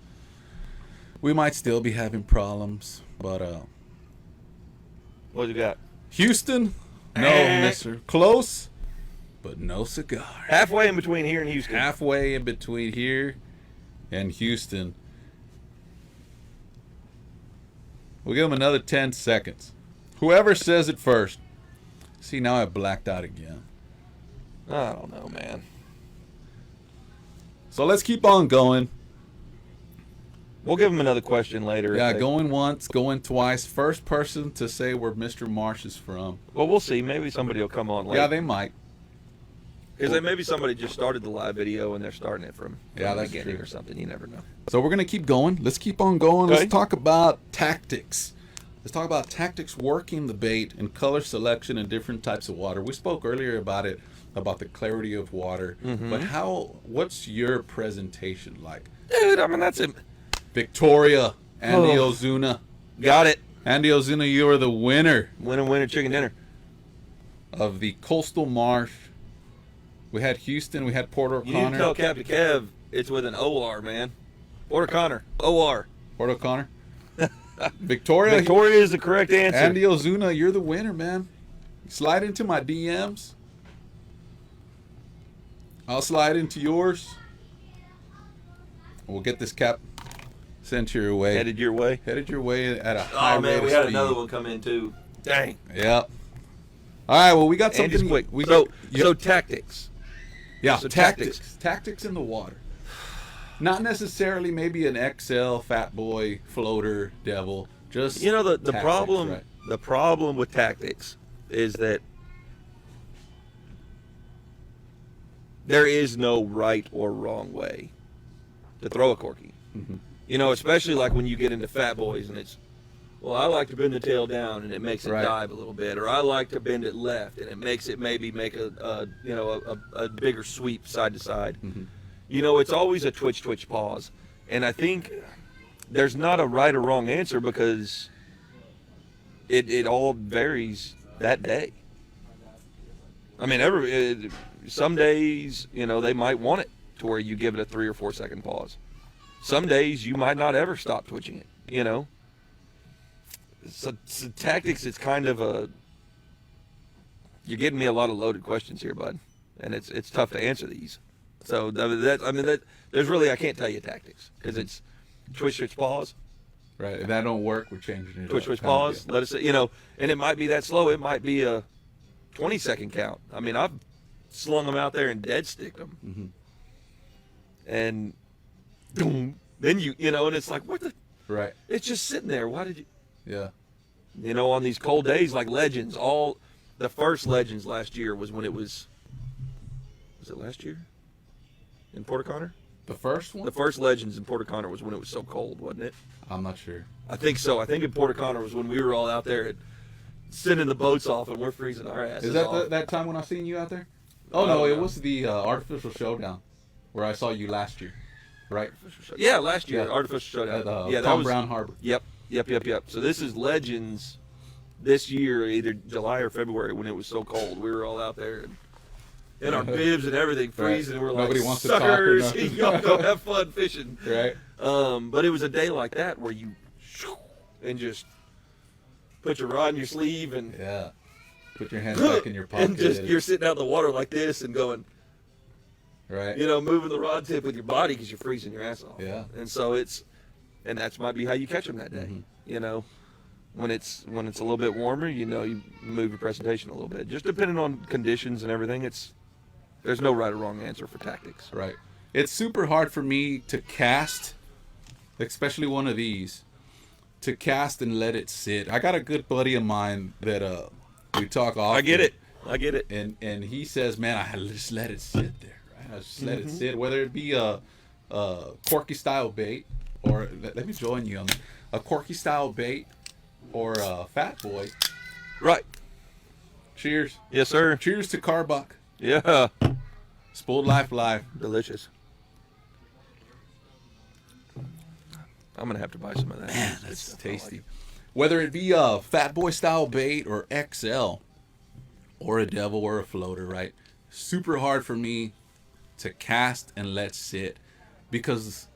We might still be having problems, but What you got? Houston, no, mister. Close, but no cigar. Halfway in between here and Houston. Halfway in between here and Houston. We'll give them another 10 seconds. Whoever says it first. See, now I blacked out again. I don't know, man. So let's keep on going. We'll give them another question later. Yeah, going once, going twice. First person to say where Mr. Marsh is from. Well, we'll see. Maybe somebody will come on later. Yeah, they might. Because maybe somebody just started the live video and they're starting it from Yeah, the that's beginning true. or something. You never know. So we're going to keep going. Let's keep on going. Okay. Let's talk about tactics. Let's talk about tactics working the bait and color selection in different types of water. We spoke earlier about it, about the clarity of water. Mm-hmm. But what's your presentation like? Dude, I mean, that's it. Victoria, Andy Oh. Ozuna. Got it. Andy Ozuna, you are the winner Winner, chicken dinner. of the Coastal Marsh. We had Houston, we had Port You need to O'Connor. tell Captain Kev it's with an OR, man. Port O'Connor. OR. Port O'Connor. Victoria, Victoria is the correct answer. Andy Ozuna, you're the winner, man. Slide into my DMs. I'll slide into yours. We'll get this cap sent your way. Headed your way. Headed your way at a high Oh man, rate we of had speed. another one come in too. Dang. Yep. All right. Well, we got And something. just quick. We So yep. so tactics. Yeah, So tactics in the water. Not necessarily maybe an XL, fat boy, floater, devil. Just You know the tactics, problem. right? The problem with tactics is that there is no right or wrong way to throw a corky. Mhm. You know, especially like when you get into fat boys and it's, well, I like to bend the tail down and it makes it Right. dive a little bit, or I like to bend it left and it makes it maybe make a bigger sweep side to side. Mhm. You know, it's always a twitch pause, and I think there's not a right or wrong answer because it all varies that day. I mean, some days, you know, they might want it to where you give it a 3 or 4 second pause. Some days you might not ever stop twitching it, you know. So tactics, it's kind of you're getting me a lot of loaded questions here, bud, and it's tough to answer these. So there's really, I can't tell you tactics because it's twitch, pause, Right. If that don't work, we're changing it. twitch, up, kind of pause. deal. Let us, you know, and it might be that slow. It might be a 20-second count. I mean, I've slung them out there and dead sticked them, Mhm. and boom, then you know, and it's like, what the? Right. It's just sitting there. Why did you? Yeah. You know, on these cold days like Legends, all the first Legends last year was when it was it last year? In Porter Connor? The first one? The first Legends in Porter Connor was when it was so cold, wasn't it? I'm not sure. I think so. I think in Porter Connor was when we were all out there sending the boats off and we're freezing our asses Is that off. that time when I seen you out there? Oh I no, don't it know. was the artificial showdown where I saw you last year, right? Yeah, last year, Yeah. Artificial Showdown. At yeah, that Tom was Brown Harbor. Yep. So this is Legends this year, either July or February, when it was so cold. We were all out there and in our bibs and everything, freezing. And we're Nobody like, wants to talk or suckers, nothing. y'all go have fun fishing. Right. But it was a day like that where you and just put your rod in your sleeve and Yeah. Put your hands back in your pocket. and just you're sitting out in the water like this and going, right. you know, moving the rod tip with your body because you're freezing your ass off. Yeah. And so and that's might be how you catch them that day. Mhm. You know, when it's a little bit warmer, you know, you move your presentation a little bit. Just depending on conditions and everything, there's no right or wrong answer for tactics. Right. It's super hard for me to cast, especially one of these, to cast and let it sit. I got a good buddy of mine that we talk often. I get it. And he says, man, I just let it sit there, right? I just let it sit, whether it be a corky style bait, or let me join you on that. A corky style bait or a fat boy. Right. Cheers. Yes, sir. Cheers to Karbach. Yeah. Spoiled Life Live. Delicious. I'm gonna have to buy some of that. Man, that's tasty. Whether it be a fat boy style bait or XL or a devil or a floater, right? Super hard for me to cast and let sit, because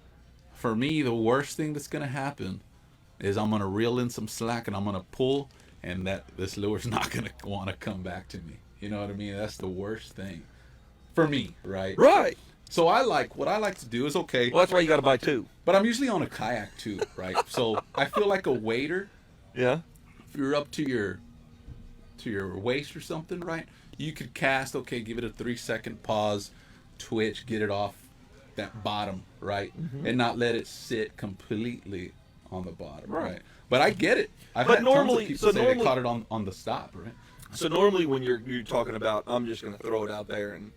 for me the worst thing that's gonna happen is I'm gonna reel in some slack and I'm gonna pull, and this lure's not gonna want to come back to me. You know what I mean? That's the worst thing for me, right? Right. So what I like to do is, okay, Well, that's why you got to buy two. but I'm usually on a kayak too, right? So I feel like a wader. Yeah. If you're up to your waist or something, right? You could cast, okay, give it a 3-second pause, twitch, get it off that bottom, right? And not let it sit completely on the bottom, right? But I get it. I've But had normally- tons of people so say normally- they caught it on the stop, right? So normally when you're talking about, I'm just gonna throw it out there and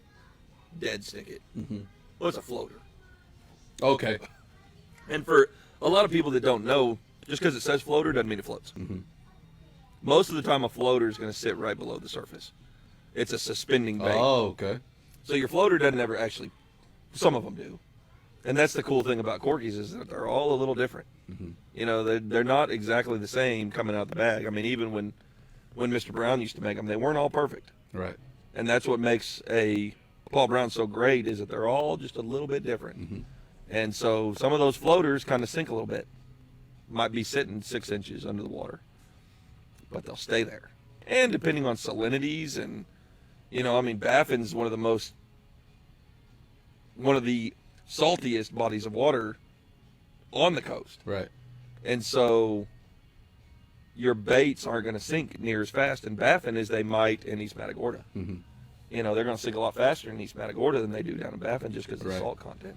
dead stick it. Mm-hmm. Well, it's a floater. Okay. And for a lot of people that don't know, just because it says floater doesn't mean it floats. Mhm. Most of the time, a floater is going to sit right below the surface. It's a suspending bait. Oh, okay. So your floater doesn't ever actually. Some of them do, and that's the cool thing about corkies is that they're all a little different. Mhm. You know, they're not exactly the same coming out the bag. I mean, even when Mr. Brown used to make them, they weren't all perfect, Right. and that's what makes a Paul Brown so great is that they're all just a little bit different. Mhm. And so some of those floaters kind of sink a little bit. Might be sitting 6 inches under the water, but they'll stay there. And depending on salinities and, you know, I mean, Baffin's one of the most one of the saltiest bodies of water on the coast. Right. And so your baits aren't going to sink near as fast in Baffin as they might in East Matagorda. Mm-hmm. You know, they're going to sink a lot faster in East Matagorda than they do down in Baffin just because of the salt content.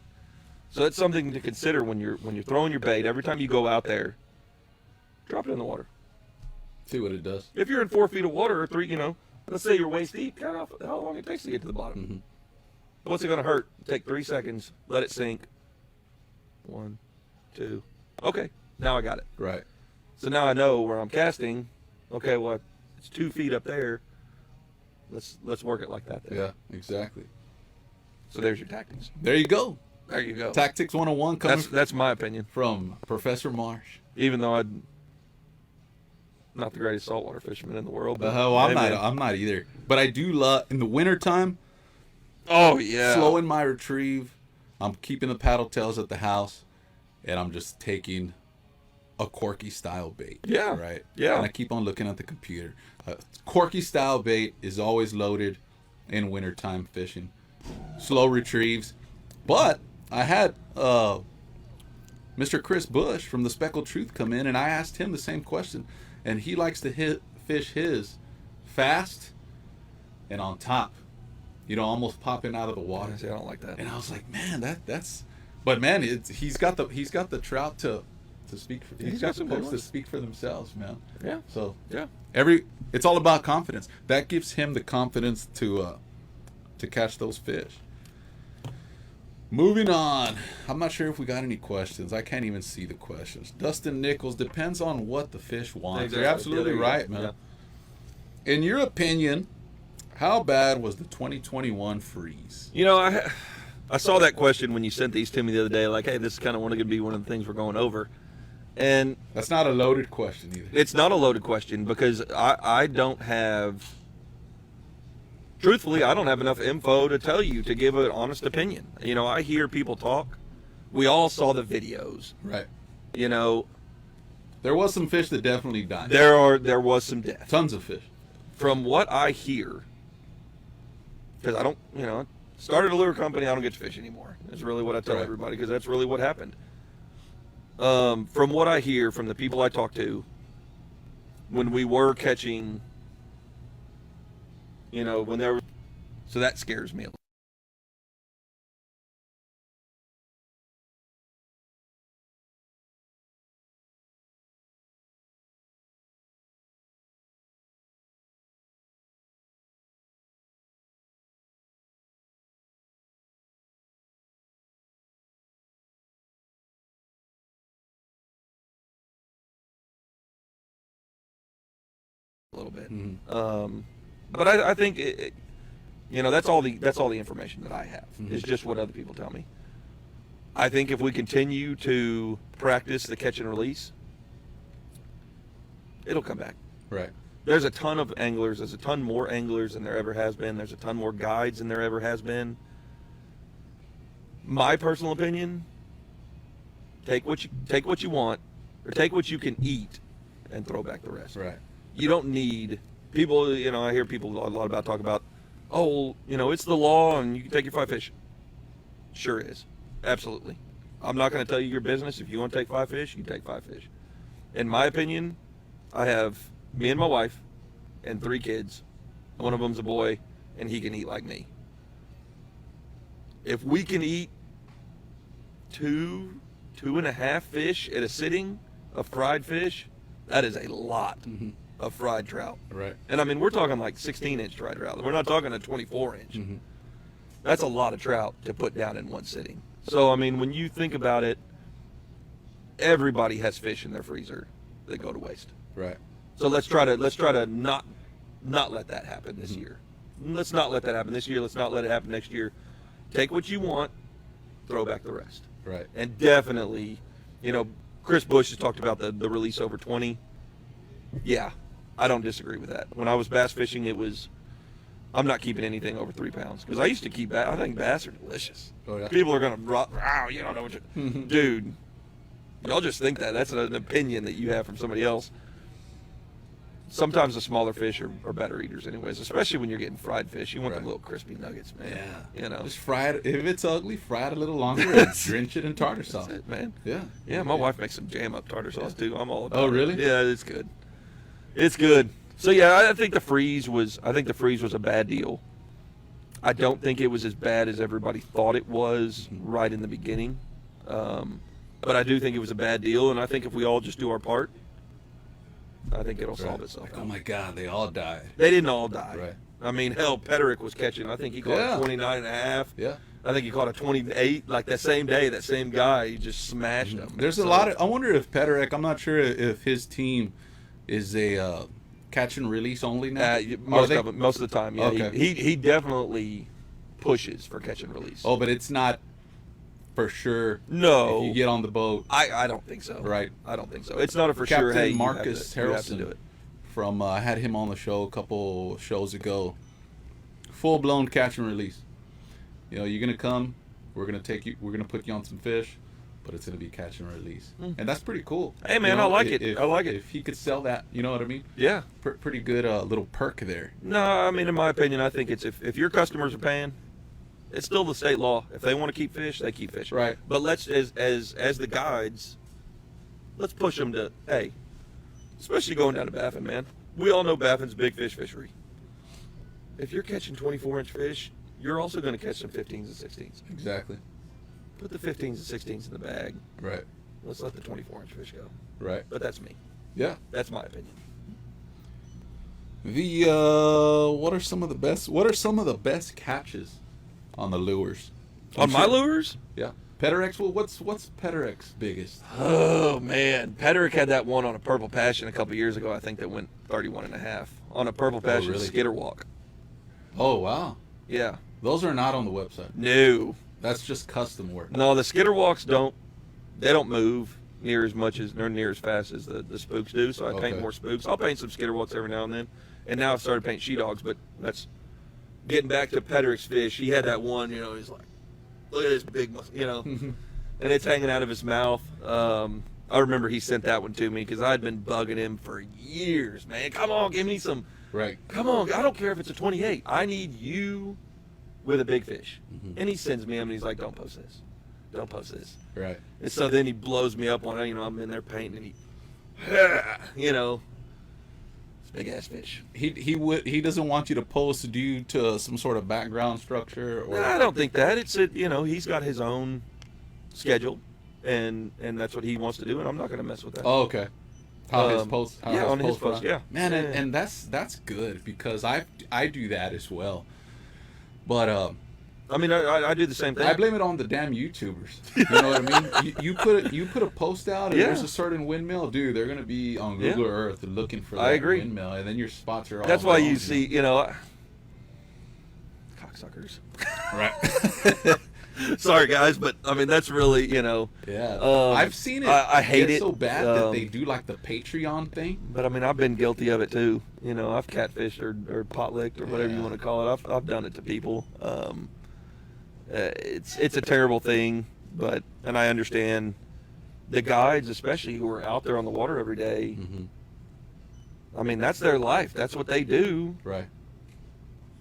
So it's something to consider when you're throwing your bait. Every time you go out there, drop it in the water. See what it does. If you're in 4 feet of water or 3, you know, let's say you're waist deep, count off how long it takes to get to the bottom. Mm-hmm. What's it going to hurt? Take 3 seconds, let it sink. 1, 2. Okay, now I got it. Right. So now I know where I'm casting. Okay, well, it's 2 feet up there. Let's work it like that then. Yeah, exactly. So there's your tactics. There you go. There you go. Tactics 101 coming That's my opinion. from Professor Marsh. Even though I'm not the greatest saltwater fisherman in the world. But I'm not either. But I do love, in the wintertime, oh, yeah. slowing my retrieve. I'm keeping the paddle tails at the house, and I'm just taking a corky style bait. Yeah. Right? Yeah. And I keep on looking at the computer. Corky style bait is always loaded in wintertime fishing. Slow retrieves. But I had Mr. Chris Bush from the Speckled Trout come in, and I asked him the same question. And he likes to fish his fast and on top. You know, almost popping out of the water. I don't like that. And I was like, man, that's. But man, he's got the trout to speak for. He's got some folks to speak for themselves, man. Yeah. So yeah, it's all about confidence. That gives him the confidence to catch those fish. Moving on. I'm not sure if we got any questions. I can't even see the questions. Dustin Nichols, depends on what the fish wants. Exactly. You're absolutely right, man. Yeah. In your opinion, how bad was the 2021 freeze? You know, I saw that question when you sent these to me the other day. Like, hey, this is kind of going to be one of the things we're going over. And that's not a loaded question either. It's not a loaded question because I don't have... Truthfully, I don't have enough info to tell you to give an honest opinion. You know, I hear people talk. We all saw the videos. Right. You know, there was some fish that definitely died. There was some death. Tons of fish. From what I hear, because I don't, you know, started a lure company, I don't get to fish anymore. That's really what I tell everybody because that's really what happened. From what I hear from the people I talk to, when we were catching, you know, when there was, so that scares me a little. Bit. Mm-hmm. But I think you know, that's all the information that I have. Mm-hmm. It's just what other people tell me. I think if we continue to practice the catch and release, it'll come back. Right. There's a ton of anglers. There's a ton more anglers than there ever has been. There's a ton more guides than there ever has been. My personal opinion: take what you want, or take what you can eat, and throw back the rest. Right. You don't need people, you know, I hear people a lot talk about, oh, you know, it's the law and you can take your 5 fish. Sure is. Absolutely. I'm not going to tell you your business. If you want to take 5 fish, you take 5 fish. In my opinion, I have me and my wife and 3 kids. One of them's a boy and he can eat like me. If we can eat 2.5 fish at a sitting of fried fish, that is a lot. Mm-hmm. Of fried trout. Right. And I mean, we're talking like 16-inch fried trout. We're not talking a 24-inch. Mm-hmm. That's a lot of trout to put down in one sitting. So, I mean, when you think about it, everybody has fish in their freezer that go to waste. Right. So let's try to not let that happen this year. Let's not let that happen this year. Let's not let it happen next year. Take what you want, throw back the rest. Right. And definitely, you know, Chris Bush has talked about the release over 20. Yeah. I don't disagree with that. When I was bass fishing, I'm not keeping anything over 3 pounds. Because I used to keep bass. I think bass are delicious. Oh, yeah. People are going to drop, wow, you don't know what you're... Dude, y'all just think that. That's an opinion that you have from somebody else. sometimes the smaller fish are better eaters anyways, especially when you're getting fried fish. You want them little crispy nuggets, man. Yeah. You know. Just fry it. If it's ugly, fry it a little longer and drench it in tartar sauce. That's it, man. Yeah. Yeah, my wife makes some jam up tartar sauce too. I'm all about Oh, really? it. Yeah, it's good. It's good. So yeah, I think the freeze was a bad deal. I don't think it was as bad as everybody thought it was right in the beginning. But I do think it was a bad deal, and I think if we all just do our part, I think it'll solve itself. Like, oh my God, they all died. They didn't all die. Right. I mean, hell, Peterick was catching. I think he caught a 29 and a half. Yeah. I think he caught a 28. Like that same day, that same guy, he just smashed him. There's a lot of. I wonder if Peterick. I'm not sure if his team is a catch and release only now. Most of the time, yeah. Okay. He definitely pushes for catch and release. Oh, but it's not for sure. No. If you get on the boat. I don't think so. Right. I don't think so. It's not a for Captain sure. Hey, Marcus you have to do Harrelson it. from I had him on the show a couple shows ago. Full blown catch and release. You know, you're gonna come. We're gonna take you. We're gonna put you on some fish, but it's gonna be catch and release, and that's pretty cool. Hey man, You know, I like it. I like it. If he could sell that, you know what I mean? Yeah. Pretty good little perk there. No, I mean, in my opinion, I think it's if your customers are paying, it's still the state law. If they want to keep fish, they keep fish. Right. But let's as the guides, let's push them to especially going down to Baffin, man. We all know Baffin's big fish fishery. If you're catching 24-inch fish, you're also going to catch some 15s and 16s. Exactly. Put the 15s and 16s in the bag. Right. Let's let the 24-inch fish go. Right. But that's me. Yeah. That's my opinion. What are some of the best catches on the lures? On my lures? Yeah. Peterick's. Well, what's Peterick's biggest? Oh man, Peterick had that one on a Purple Passion a couple years ago. I think that went 31 and a half on a Purple Passion really? skitterwalk. Oh wow. Yeah. Those are not on the website. No. That's just custom work. No, the skitterwalks don't move near as much as or near as fast as the spooks do. So I paint more spooks. I'll paint some skitterwalks every now and then. And now I've started painting she dogs, but that's getting back to Peterick's fish. He had that one, you know, he's like, look at this big muscle, you know, and it's hanging out of his mouth. I remember he sent that one to me because I'd been bugging him for years, man. Come on, give me some. Right. Come on, I don't care if it's a 28. I need you with a big fish. And he sends me him, and he's like, don't post this. Don't post this. Right. And so then he blows me up on it. You know, I'm in there painting, and he, you know, it's big ass fish. He doesn't want you to post due to some sort of background structure, or I don't think that. It's you know, he's got his own schedule, and that's what he wants to do, and I'm not going to mess with that. Oh, okay. His post. On his post, yeah. Man, Yeah. and that's good because I do that as well. But I mean, I do the same thing. I blame it on the damn YouTubers. You know what I mean? You put a post out and there's a certain windmill, dude. They're gonna be on Google Earth looking for that windmill, and then your spots are all. That's why you gone, see, you know, cocksuckers. Right. Sorry, guys, but I mean that's really, you know. Yeah. I've seen it. I hate it so bad that they do like the Patreon thing. But I mean, I've been guilty of it too. You know, I've catfished or pot licked or whatever you want to call it. I've done it to people. It's a terrible thing, and I understand the guides, especially who are out there on the water every day. I mean, that's their life. That's what they do. Right.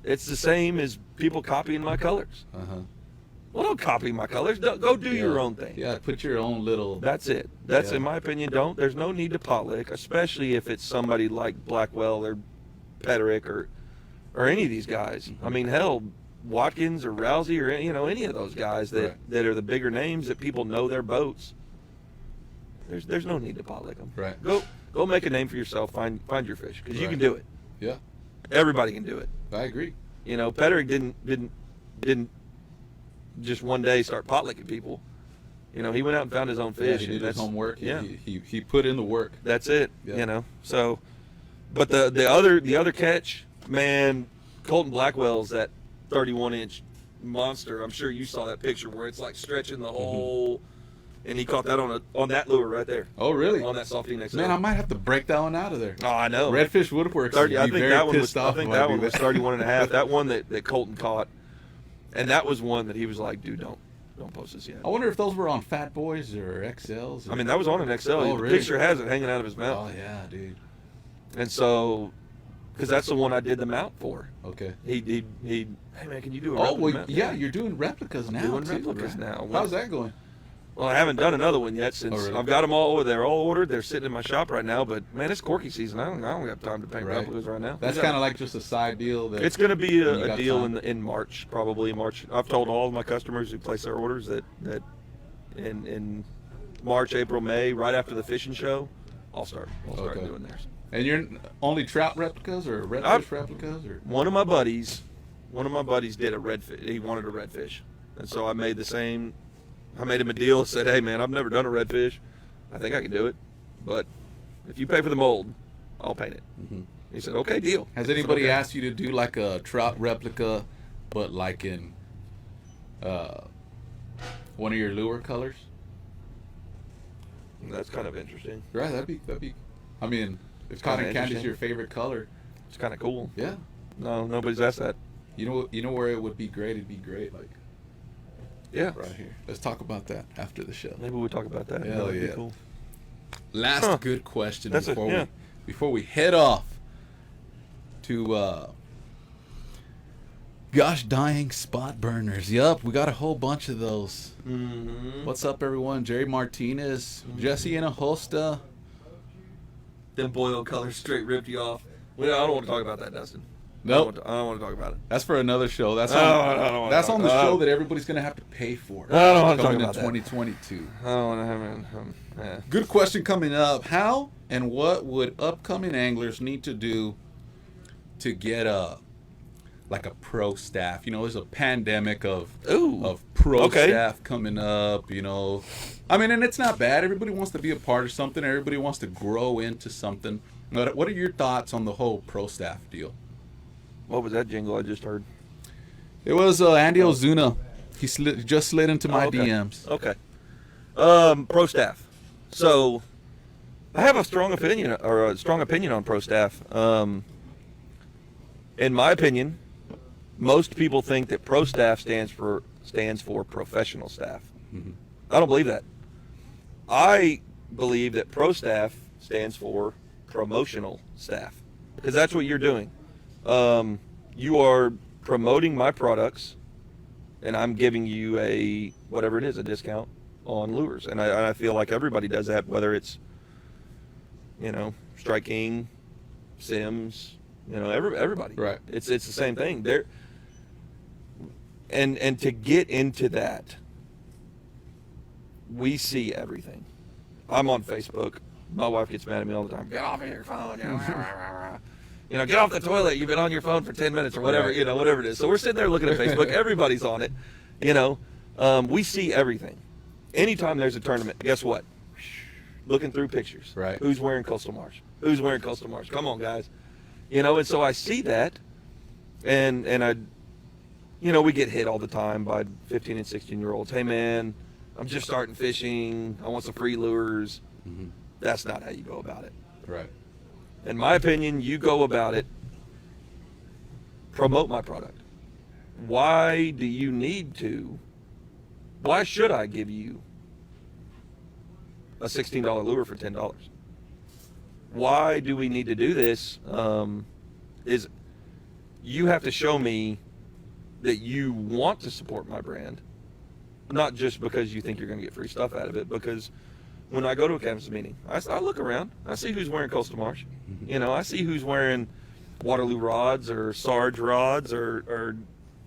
It's the same as people copying my colors. Well, don't copy my colors. Go do your own thing. Yeah, put your own little. That's it. That's in my opinion. There's no need to pot lick, especially if it's somebody like Blackwell or Peterick or any of these guys. I mean, hell, Watkins or Rousey or any of those guys that are the bigger names that people know their boats. There's no need to pot lick them. Right. Go make a name for yourself. Find your fish because you can do it. Yeah. Everybody can do it. I agree. You know, Peterick didn't just one day start pot licking people. You know, he went out and found his own fish. Yeah, he did his homework. Yeah. He put in the work. That's it. Yeah. You know. So, but the other catch, man, Colton Blackwell's that 31-inch monster. I'm sure you saw that picture where it's like stretching the whole, and he caught that on that lure right there. Oh, really? On that Softy next. Man, I might have to break that one out of there. Oh, I know. Redfish Woodworks. I think that one was. I think that one was 31 and a half. That one that Colton caught, and that was one that he was like, dude, don't post this yet. I wonder if those were on Fat Boys or XLs. I mean, that was on an XL. Oh, the really? picture has it hanging out of his mouth. Oh yeah, dude. And so, because that's the one I did the mount for. Okay. He hey man, can you do a Oh, replica well, mount? yeah, you're doing replicas now, doing too, replicas right? now. How's that going? Well, I haven't done another one yet since really? I've got them all. They're all ordered. They're sitting in my shop right now. But man, it's corky season. I don't have time to paint Right. replicas right now. That's kind of like just a side deal. That It's going to be when you a got deal time. in March, probably March. I've told all of my customers who place their orders that in March, April, May, right after the fishing show, I'll start Okay. doing theirs. And you're only trout replicas or redfish replicas? Or One of my buddies did a redfish. He wanted a redfish, and so I made the same. I made him a deal. Said, "Hey man, I've never done a redfish. I think I can do it, but if you pay for the mold, I'll paint it." Mm-hmm. He said, "Okay, deal." Has I said, anybody "Okay." asked you to do like a trout replica, but like in one of your lure colors? That's kind of interesting. Right, that'd be. I mean, if cotton kinda candy's interesting. your favorite color, It's kind of cool. yeah. No, nobody's asked that. You know where it would be great? It'd be great, like Yeah. right here. Let's talk about that after the show. Maybe we'll talk about that. Hell That'd be yeah. cool. Last Huh. good question That's before we head off to gosh dang spot burners. Yup, we got a whole bunch of those. Mm-hmm. What's up, everyone? Jerry Martinez, Jesse Anahosta. Them boiled colors straight ripped you off. Well, I don't want to talk about that, Dustin. Nope. I don't want to talk about it. That's for another show. That's I on, don't wanna that's talk- on the I show don't- that everybody's gonna have to pay for. I don't wanna talk coming in about that. 2022. I don't want to have yeah. Good question coming up. How and what would upcoming anglers need to do to get a pro staff? You know, there's a pandemic of pro Okay. staff coming up, you know. I mean, and it's not bad. Everybody wants to be a part of something. Everybody wants to grow into something. What are your thoughts on the whole pro staff deal? What was that jingle I just heard? It was Andy Ozuna. He just slid into my okay. DMs. Okay. Pro staff. So, I have a strong opinion on pro staff. In my opinion, most people think that pro staff stands for professional staff. Mm-hmm. I don't believe that. I believe that pro staff stands for promotional staff, because that's what you're doing. You are promoting my products, and I'm giving you a discount on lures, and I feel like everybody does that, whether it's Strike King, Sims, everybody. Right. It's the same thing. And to get into that, we see everything. I'm on Facebook. My wife gets mad at me all the time. Get off of your phone. Get off the toilet. You've been on your phone for 10 minutes or whatever, Right. Whatever it is. So we're sitting there looking at Facebook. Everybody's on it. We see everything. Anytime there's a tournament, guess what? Looking through pictures. Right. Who's wearing Coastal Marsh? Who's wearing Coastal Marsh? Come on, guys. And so I see that, and I, we get hit all the time by 15 and 16-year-olds. Hey, man, I'm just starting fishing. I want some free lures. Mm-hmm. That's not how you go about it. Right. In my opinion, you go about it, promote my product. Why should I give you a $16 lure for $10? Why do we need to do this? Is you have to show me that you want to support my brand, not just because you think you're going to get free stuff out of it. Because when I go to a canvas meeting, I look around. I see who's wearing Coastal Marsh. I see who's wearing Waterloo rods or Sarge rods or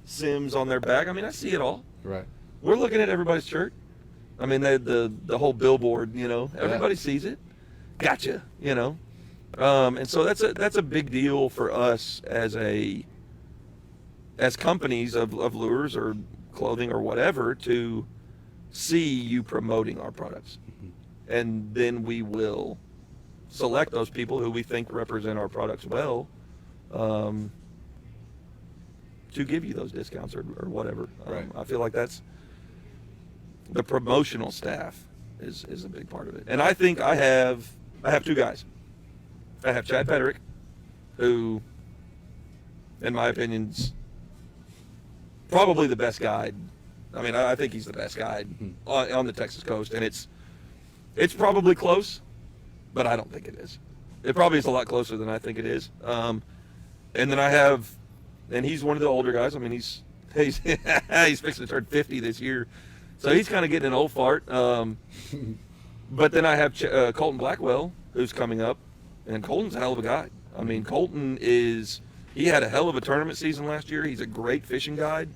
Sims on their back. I mean, I see it all. Right. We're looking at everybody's shirt. I mean, the whole billboard. Everybody sees it. Gotcha. And so that's a big deal for us as companies of lures or clothing or whatever, to see you promoting our products. And then we will select those people who we think represent our products well, to give you those discounts or whatever. Right. I feel like that's the promotional staff is a big part of it. And I think I have two guys. I have Chad Pederick, who, in my opinion, is probably the best guide. I mean, I think he's the best guide on the Texas coast, and it's probably close, but I don't think it is. It probably is a lot closer than I think it is. And then I have, and he's one of the older guys. I mean, he's he's fixing to turn 50 this year, so he's kind of getting an old fart. But then I have Colton Blackwell, who's coming up, and Colton's a hell of a guy. I mean, Colton he had a hell of a tournament season last year. He's a great fishing guide.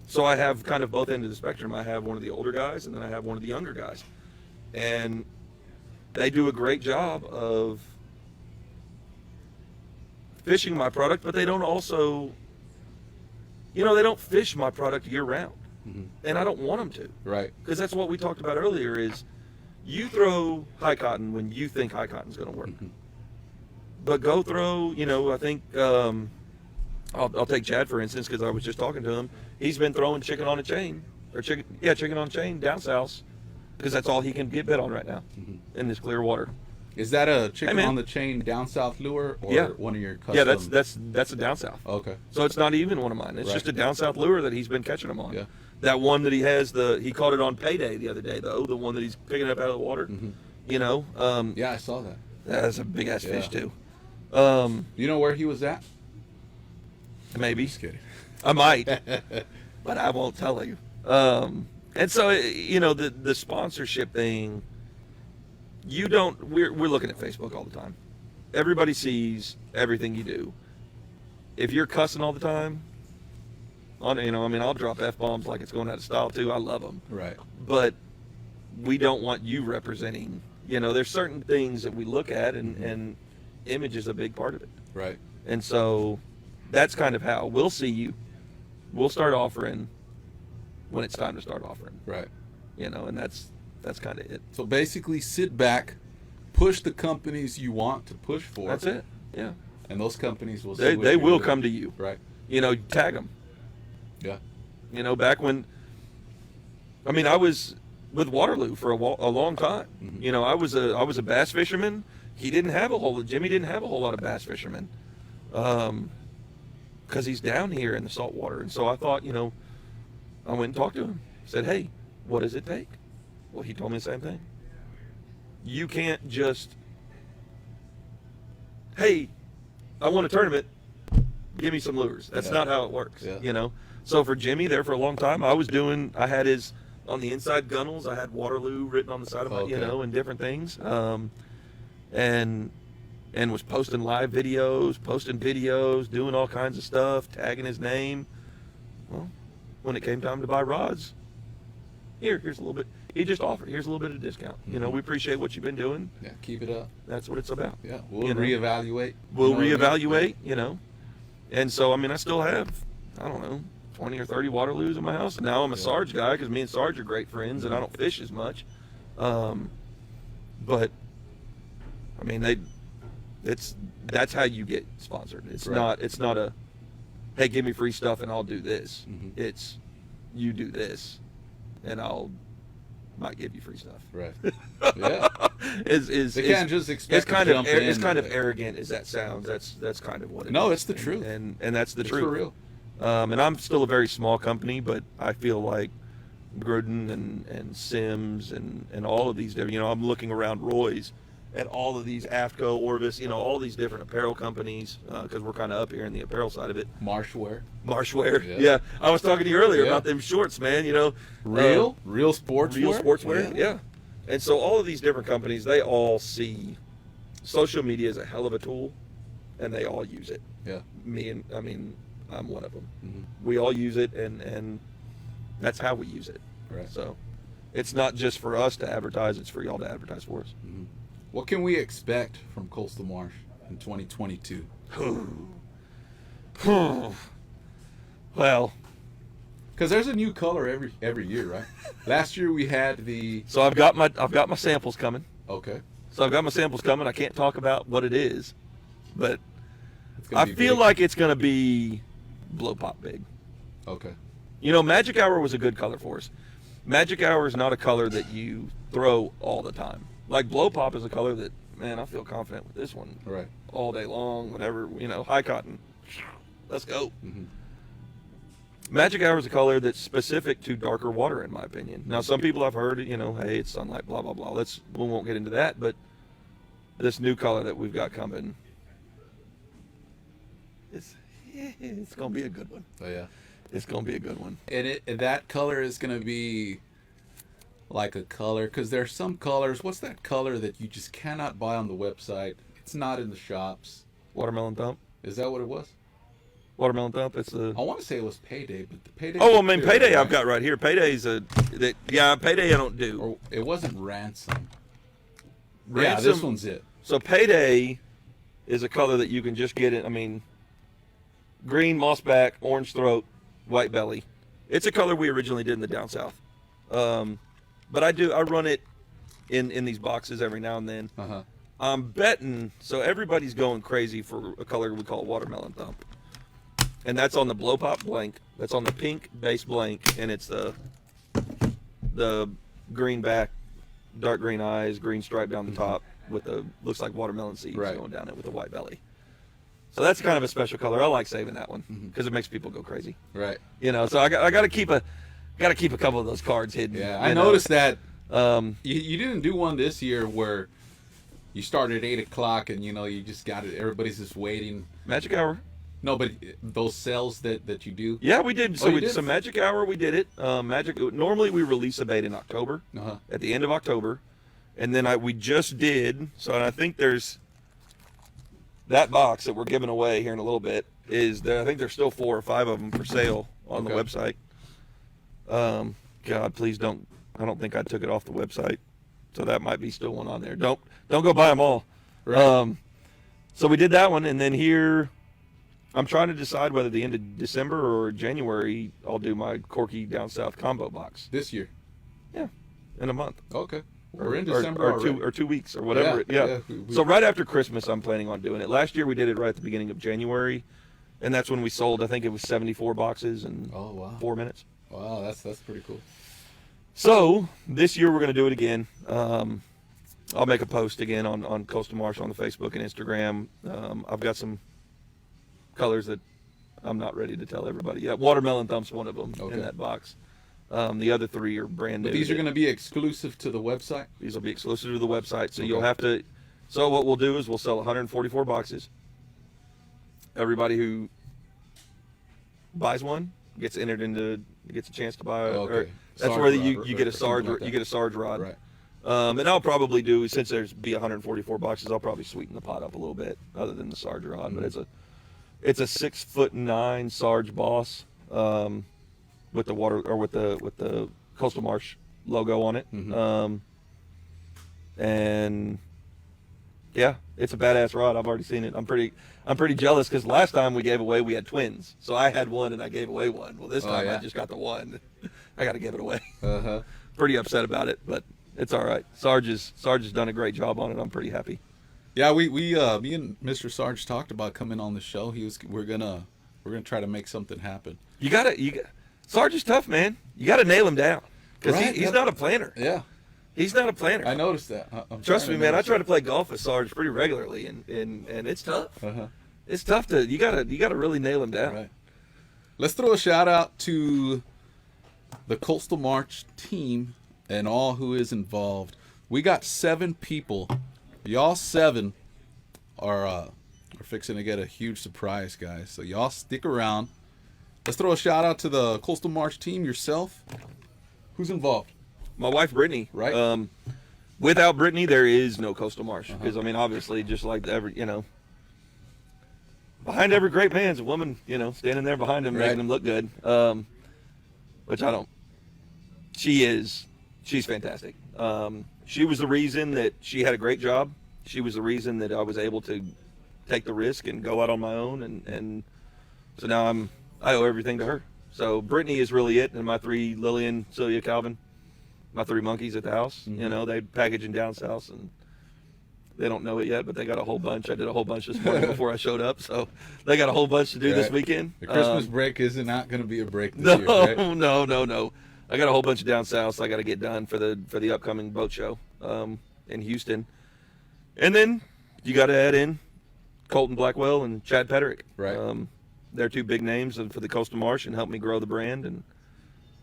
So I have kind of both ends of the spectrum. I have one of the older guys, and then I have one of the younger guys. And they do a great job of fishing my product, but they don't also, they don't fish my product year round. Mm-hmm. And I don't want them to. Right. Because that's what we talked about earlier is you throw high cotton when you think high cotton's going to work. Mm-hmm. But go throw, I think, I'll take Chad for instance, because I was just talking to him. He's been throwing chicken on a chain down south, because that's all he can get bit on right now in this clear water. Is that a chicken on the chain down south lure, or one of your custom? Yeah, that's a down south. Okay. So it's not even one of mine. It's just a down south lure that he's been catching them on. Yeah. That one that he caught it on payday the other day, though, the one that he's picking up out of the water. Mm-hmm. Yeah, I saw that. That's a big ass fish too. You know where he was at? Maybe. Just kidding. I might, but I won't tell you. And so, the sponsorship thing, we're looking at Facebook all the time. Everybody sees everything you do. If you're cussing all the time, I'll drop F-bombs like it's going out of style too. I love them. Right. But we don't want you representing, there's certain things that we look at and image is a big part of it. Right. And so that's kind of how we'll see you. We'll start offering when it's time to start offering. Right. And that's kind of it. So basically, sit back, push the companies you want to push for. That's it. Yeah. And those companies will see They will come to you. Right. Tag them. Yeah. Back when, I was with Waterloo for a long time. Mm-hmm. I was a bass fisherman. Jimmy didn't have a whole lot of bass fishermen, because he's down here in the salt water. And so I thought, I went and talked to him. Said, hey, what does it take? Well, he told me the same thing. You can't just, hey, I won a tournament, give me some lures. That's not how it works. Yeah. So for Jimmy, there for a long time, I had his, on the inside gunnels, I had Waterloo written on the side of my, and different things. And was posting live videos, doing all kinds of stuff, tagging his name. Well, when it came time to buy rods, here's a little bit. He just offered, here's a little bit of discount. Mm-hmm. We appreciate what you've been doing. Yeah, keep it up. That's what it's about. Yeah, we'll reevaluate. We'll reevaluate, And so, I still have, 20 or 30 Waterloos in my house. And now I'm a Sarge guy because me and Sarge are great friends, and I don't fish as much. But that's how you get sponsored. It's not a, hey, give me free stuff and I'll do this. Mm-hmm. It's, you do this, and might give you free stuff. Right. Yeah. They can't just expect it's kind to of jump in. It's kind of arrogant as that sounds. That's kind of what it is. No, it's the truth. And that's the truth. For real. And I'm still a very small company, but I feel like Gruden and Sims and all of these different, I'm looking around Roy's at all of these, AFCO, Orvis, all these different apparel companies, because we're kind of up here in the apparel side of it. Marshwear. Yeah. I was talking to you earlier about them shorts, man, Real sportswear. Real sportswear, yeah. And so all of these different companies, they all see social media as a hell of a tool, and they all use it. Yeah. I'm one of them. Mm-hmm. We all use it, and that's how we use it. Right. So it's not just for us to advertise, it's for y'all to advertise for us. Mm-hmm. What can we expect from Coastal Marsh in 2022? Well, because there's a new color every year, right? Last year we had the. So I've got my samples coming. Okay. I can't talk about what it is, but I feel big. like it's gonna be blow pop big. Okay. Magic Hour was a good color for us. Magic Hour is not a color that you throw all the time. Like blow pop is a color that, man, I feel confident with this one. Right. All day long, whatever, high cotton. Let's go. Mm-hmm. Magic Hour is a color that's specific to darker water, in my opinion. Now, some people I've heard, hey, it's sunlight, blah, blah, blah. We won't get into that, but this new color that we've got coming. It's gonna be a good one. Oh yeah. It's gonna be a good one. And that color is gonna be like a color, because there's some colors. What's that color that you just cannot buy on the website? It's not in the shops. Watermelon Thump. Is that what it was? Watermelon Thump. It's the. I want to say it was Payday, but the Payday. Oh, I mean Payday. I've got right here. Payday's Payday I don't do. Or it wasn't Ransom. Yeah, Ransom- this one's it. So Payday is a color that you can just get it. I mean, green mossback, orange throat, white belly. It's a color we originally did in the down south. But I run it in these boxes every now and then. Uh huh. I'm betting, so everybody's going crazy for a color we call Watermelon Thump. And that's on the blow pop blank. That's on the pink base blank, and it's the green back, dark green eyes, green stripe down the top with the looks like watermelon seeds going down it with a white belly. So that's kind of a special color. I like saving that one because it makes people go crazy. Right. You know, so I got to keep a couple of those cards hidden. Yeah, I noticed that. Um, You didn't do one this year where you started at 8 o'clock and you just got it. Everybody's just waiting. Magic Hour. No, but those sales that you do. Yeah, we did. So you we did? did some Magic Hour. We did it. Normally we release a bait in October, at the end of October, and then we just did. So I think there's that box that we're giving away here in a little bit. I think there's still 4 or 5 of them for sale on the website. God, please don't. I don't think I took it off the website, so that might be still one on there. Don't go buy them all. Right. So we did that one, and then here. I'm trying to decide whether the end of December or January I'll do my Corky Down South combo box. This year. Yeah, in a month. Okay. We're in December or 2 weeks or whatever. Yeah. So right after Christmas, I'm planning on doing it. Last year we did it right at the beginning of January, and that's when we sold. I think it was 74 boxes in 4 minutes. Wow, that's pretty cool. So this year we're going to do it again. I'll make a post again on Coastal Marsh on the Facebook and Instagram. I've got some colors that I'm not ready to tell everybody yet. Watermelon Thump's one of them in that box. The other 3 are brand new. But these are going to be exclusive to the website? These will be exclusive to the website. So you'll have to. So what we'll do is we'll sell 144 boxes. Everybody who buys one gets a chance to buy. That's Sarge where rod, you get a Sarge. like you get a Sarge rod. Right. And I'll probably do, since there's be 144 boxes, I'll probably sweeten the pot up a little bit, other than the Sarge rod. But it's a 6'9" Sarge Boss with the Coastal Marsh logo on it. And yeah, it's a badass rod. I've already seen it. I'm pretty jealous because last time we gave away, we had twins. So I had one and I gave away one. Well, this time I just got the one. I got to give it away. Pretty upset about it, but it's all right. Sarge has done a great job on it. I'm pretty happy. Yeah, me and Mr. Sarge talked about coming on the show. We're gonna try to make something happen. Sarge is tough, man. You got to nail him down because he's not a planner. Yeah, he's not a planner. I noticed that. Trust me, man. I try to play golf with Sarge pretty regularly, and it's tough. It's tough to you gotta really nail him down. Right. Let's throw a shout out to the Coastal Marsh team and all who is involved. We got 7 people. Y'all 7 are fixing to get a huge surprise, guys. So y'all stick around. Let's throw a shout out to the Coastal Marsh team. Yourself. Who's involved? My wife Brittany. Right. Without Brittany, there is no Coastal Marsh. Because I mean, obviously, just like behind every great man's a woman. Standing there behind him, making him look good. Which I don't. She's fantastic. She was the reason that she had a great job. She was the reason that I was able to take the risk and go out on my own. And so now I owe everything to her. So Brittany is really it. And my 3, Lillian, Celia, Calvin, my 3 monkeys at the house. They packaging down south, and they don't know it yet, but they got a whole bunch. I did a whole bunch this morning before I showed up. So they got a whole bunch to do this weekend. The Christmas break is not going to be a break this year, right? No. I got a whole bunch of down south I got to get done for the upcoming boat show in Houston. And then you got to add in Colton Blackwell and Chad Pederick. Right. They're 2 big names for the Coastal Marsh and helped me grow the brand, and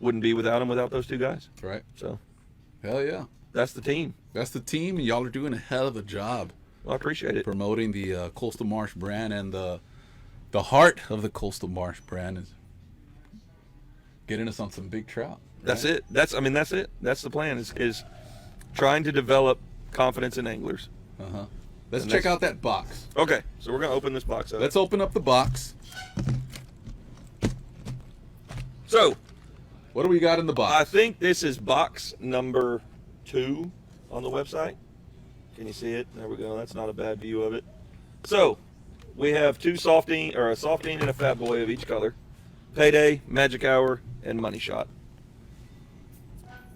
wouldn't be without those 2 guys. Right. So, hell yeah. that's the team. That's the team, and y'all are doing a hell of a job. Well, I appreciate it. Promoting the Coastal Marsh brand, and the heart of the Coastal Marsh brand is getting us on some big trout. Right? That's it. That's it. That's the plan. Is trying to develop confidence in anglers. Let's check out that box. Okay, so we're gonna open this box up. Let's open up the box. So, what do we got in the box? I think this is box number 2 on the website. Can you see it? There we go. That's not a bad view of it. So, we have 2 softing, or a softing and a fat boy of each color. Payday, Magic Hour, and Money Shot.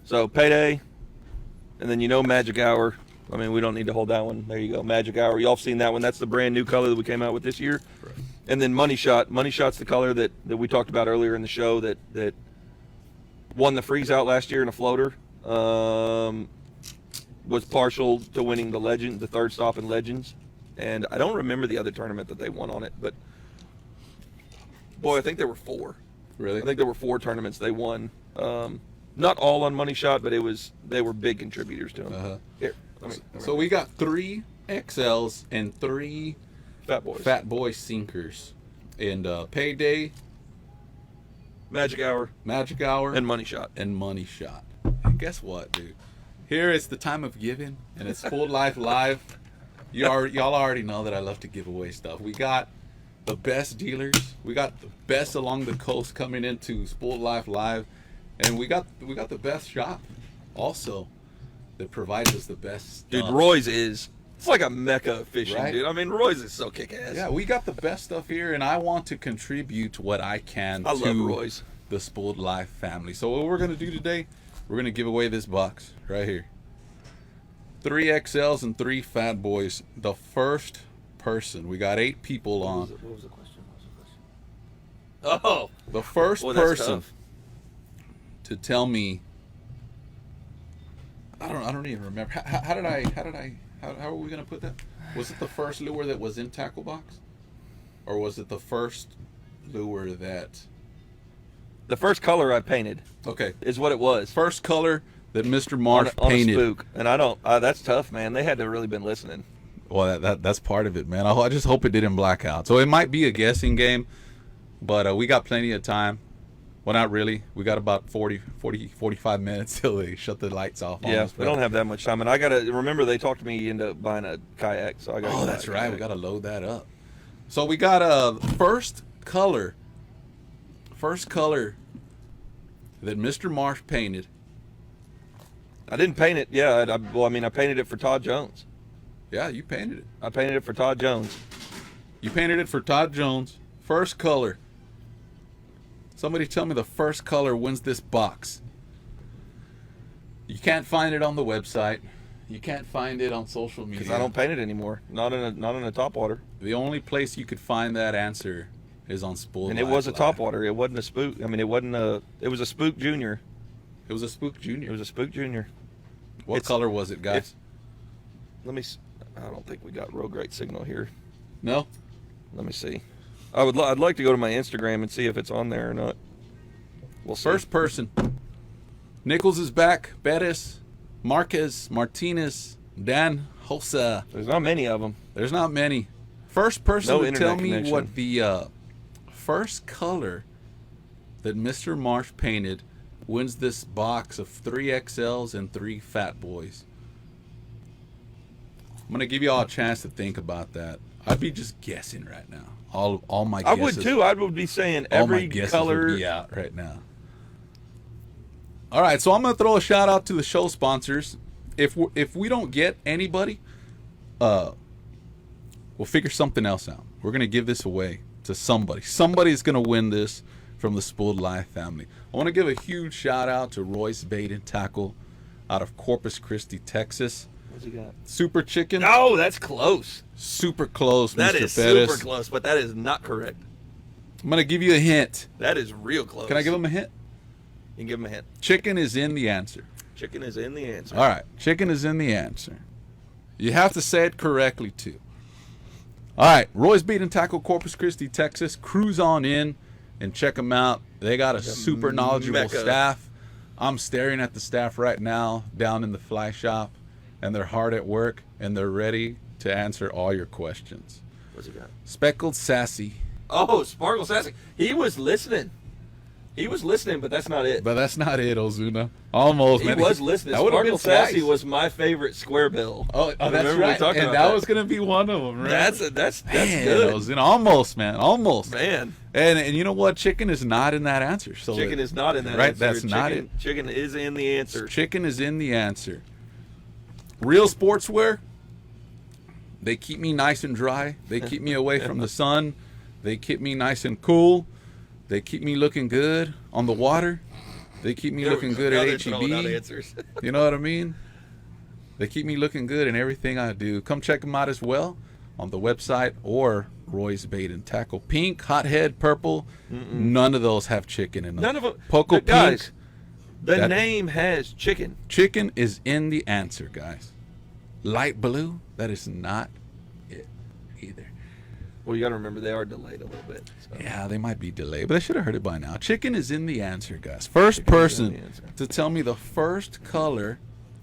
So, Payday, and then Magic Hour. I mean, we don't need to hold that one. There you go, Magic Hour. Y'all have seen that one. That's the brand new color that we came out with this year. Right. And then Money Shot. Money Shot's the color that we talked about earlier in the show that won the freeze out last year in a floater. Was partial to winning the third stop in Legends. And I don't remember the other tournament that they won on it, but boy, I think there were 4. Really? I think there were 4 tournaments they won. Not all on Money Shot, but they were big contributors to them. Here. So we got 3 XLs and 3 Fat boy sinkers, and Payday, Magic Hour, and Money Shot. And guess what, dude? Here it's the time of giving, and it's Full Life Live. Y'all already know that I love to give away stuff. We got the best dealers. We got the best along the coast coming into Full Life Live, and we got the best shop also that provides us the best stuff. Dude, Roy's it's like a mecca of fishing, right? Dude. I mean, Roy's is so kick-ass. Yeah, we got the best stuff here, and I want to contribute what I can I to love Roy's. The Spooled Life family. So what we're going to do today, we're going to give away this box right here. 3 XLs and 3 Fat Boys. The first person. We got 8 people on. What was the question? Oh, the first person to tell me. I don't even remember. How are we gonna put that? Was it the first lure that was in tackle box, or was it the first lure that? The first color I painted. Okay, is what it was. First color that Mr. Marsh On painted. a spook, and I don't. That's tough, man. They had to really been listening. Well, that's part of it, man. I just hope it didn't black out. So it might be a guessing game, but we got plenty of time. Well, not really. We got about 45 minutes till they shut the lights off. Yeah, we don't have that much time. And I got to remember they talked me into buying a kayak. So I got. Oh, that's right. We got to load that up. So we got first color that Mr. Marsh painted. I didn't paint it. Yeah, I painted it for Todd Jones. Yeah, you painted it. I painted it for Todd Jones. You painted it for Todd Jones. First color. Somebody tell me the first color wins this box. You can't find it on the website. You can't find it on social media. Because I don't paint it anymore. Not in a topwater. The only place you could find that answer is on Spooled And it Life was a Live. topwater. It wasn't a spook. I mean, it wasn't a. It was a spook junior. It was a Spook Junior. It was a spook junior. What color was it, guys? Let me. I don't think we got real great signal here. No. Let me see. I'd like to go to my Instagram and see if it's on there or not. Well, first person. Nichols is back. Bettis, Marquez, Martinez, Dan, Hosa. There's not many of them. There's not many. First person No to tell internet me connection. what the first color that Mr. Marsh painted wins this box of 3 XLs and 3 Fat Boys. I'm gonna give you all a chance to think about that. I'd be just guessing right now. All my I guesses. would too. I would be saying All my every guesses color. would be out right now. All right, so I'm gonna throw a shout out to the show sponsors. If we don't get anybody, we'll figure something else out. We're gonna give this away to somebody. Somebody's gonna win this from the Spooled Life family. I want to give a huge shout out to Royce Bait and Tackle out of Corpus Christi, Texas. What's he got? Super Chicken. No, that's close. Super close, That Mr. is Bettis. super close, but that is not correct. I'm gonna give you a hint. That is real close. Can I give him a hint? You can give him a hint. Chicken is in the answer. Chicken is in the answer. All right, chicken is in the answer. You have to say it correctly too. All right, Roy's Bait and Tackle, Corpus Christi, Texas. Cruise on in and check them out. They got a super knowledgeable mecca. staff. I'm staring at the staff right now down in the fly shop, and they're hard at work and they're ready to answer all your questions. What's he got? Speckled Sassy. Oh, Sparkle Sassy. He was listening. But that's not it. But that's not it, Ozuna. Almost, He man. was listening. That would've been Sparkle Sassy twice. was my favorite square bill. Oh, that's Remember we right. talked And about that that. was going to be one of them, right? That's Man, good. Ozuna. Almost, man. Almost. Man, And you know what? Chicken is not in that answer. So chicken is not in that right, answer. that's not it. Chicken is in the answer. Chicken is in the answer. Real sportswear. They keep me nice and dry. They keep me away from the sun. They keep me nice and cool. They keep me looking good on the water. They keep me looking good Now at they're throwing out HEB. answers. You know what I mean? They keep me looking good in everything I do. Come check them out as well on the website or Roy's Bait and Tackle. Pink, hothead, purple. None of those have chicken in them. None of them. Poco But guys, pink. the that- name has chicken. Chicken is in the answer, guys. Light blue, that is not it either. Well, you got to remember they are delayed a little bit. So. Yeah, they might be delayed, but I should have heard it by now. Chicken is in the answer, guys. First Chicken is in the person answer. to tell me the first color.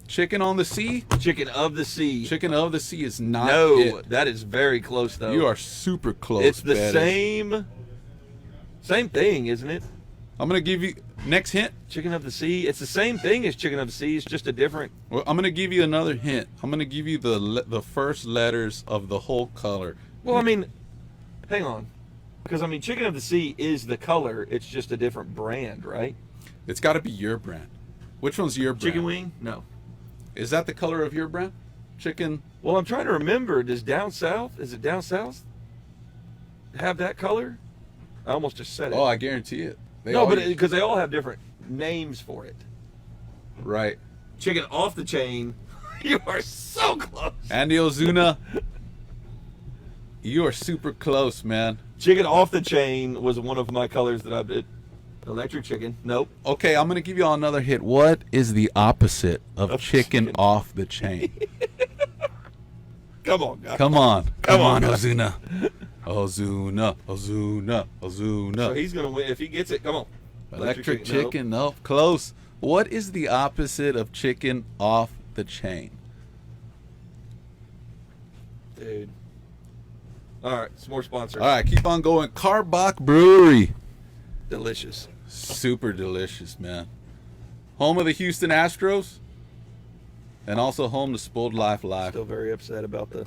Chicken on the sea. Chicken of the sea. Chicken of the sea is not No, it. that is very close though. You are super close. It's the Bettis. same thing, isn't it? I'm gonna give you next hint. Chicken of the sea. It's the same thing as chicken of the sea. It's just a different. Well, I'm gonna give you another hint. I'm gonna give you the first letters of the whole color. Well, I mean, hang on, because I mean, chicken of the sea is the color. It's just a different brand, right? It's got to be your brand. Which one's your brand? Chicken wing? No. Is that the color of your brand? Chicken. Well, I'm trying to remember. Does down south? Is it down south? Have that color? I almost just said it. Oh, I guarantee it. They no, all but use- because they all have different names for it. right. Chicken off the chain. You are so close. Andy Ozuna, you are super close, man. Chicken off the chain was one of my colors that I did. Electric chicken. Nope. Okay, I'm gonna give you another hit. What is the opposite of Of chicken chicken. off the chain? Come on, guys. Come on, Come on, guys. Ozuna. Ozuna. So he's gonna win if he gets it. Come on. Electric Nope. chicken, no, close. What is the opposite of chicken off the chain? Dude. All right, some more sponsors. All right, keep on going. Karbach Brewery. Delicious. Super delicious, man. Home of the Houston Astros. And also home to Spoiled Life Live. Still very upset about the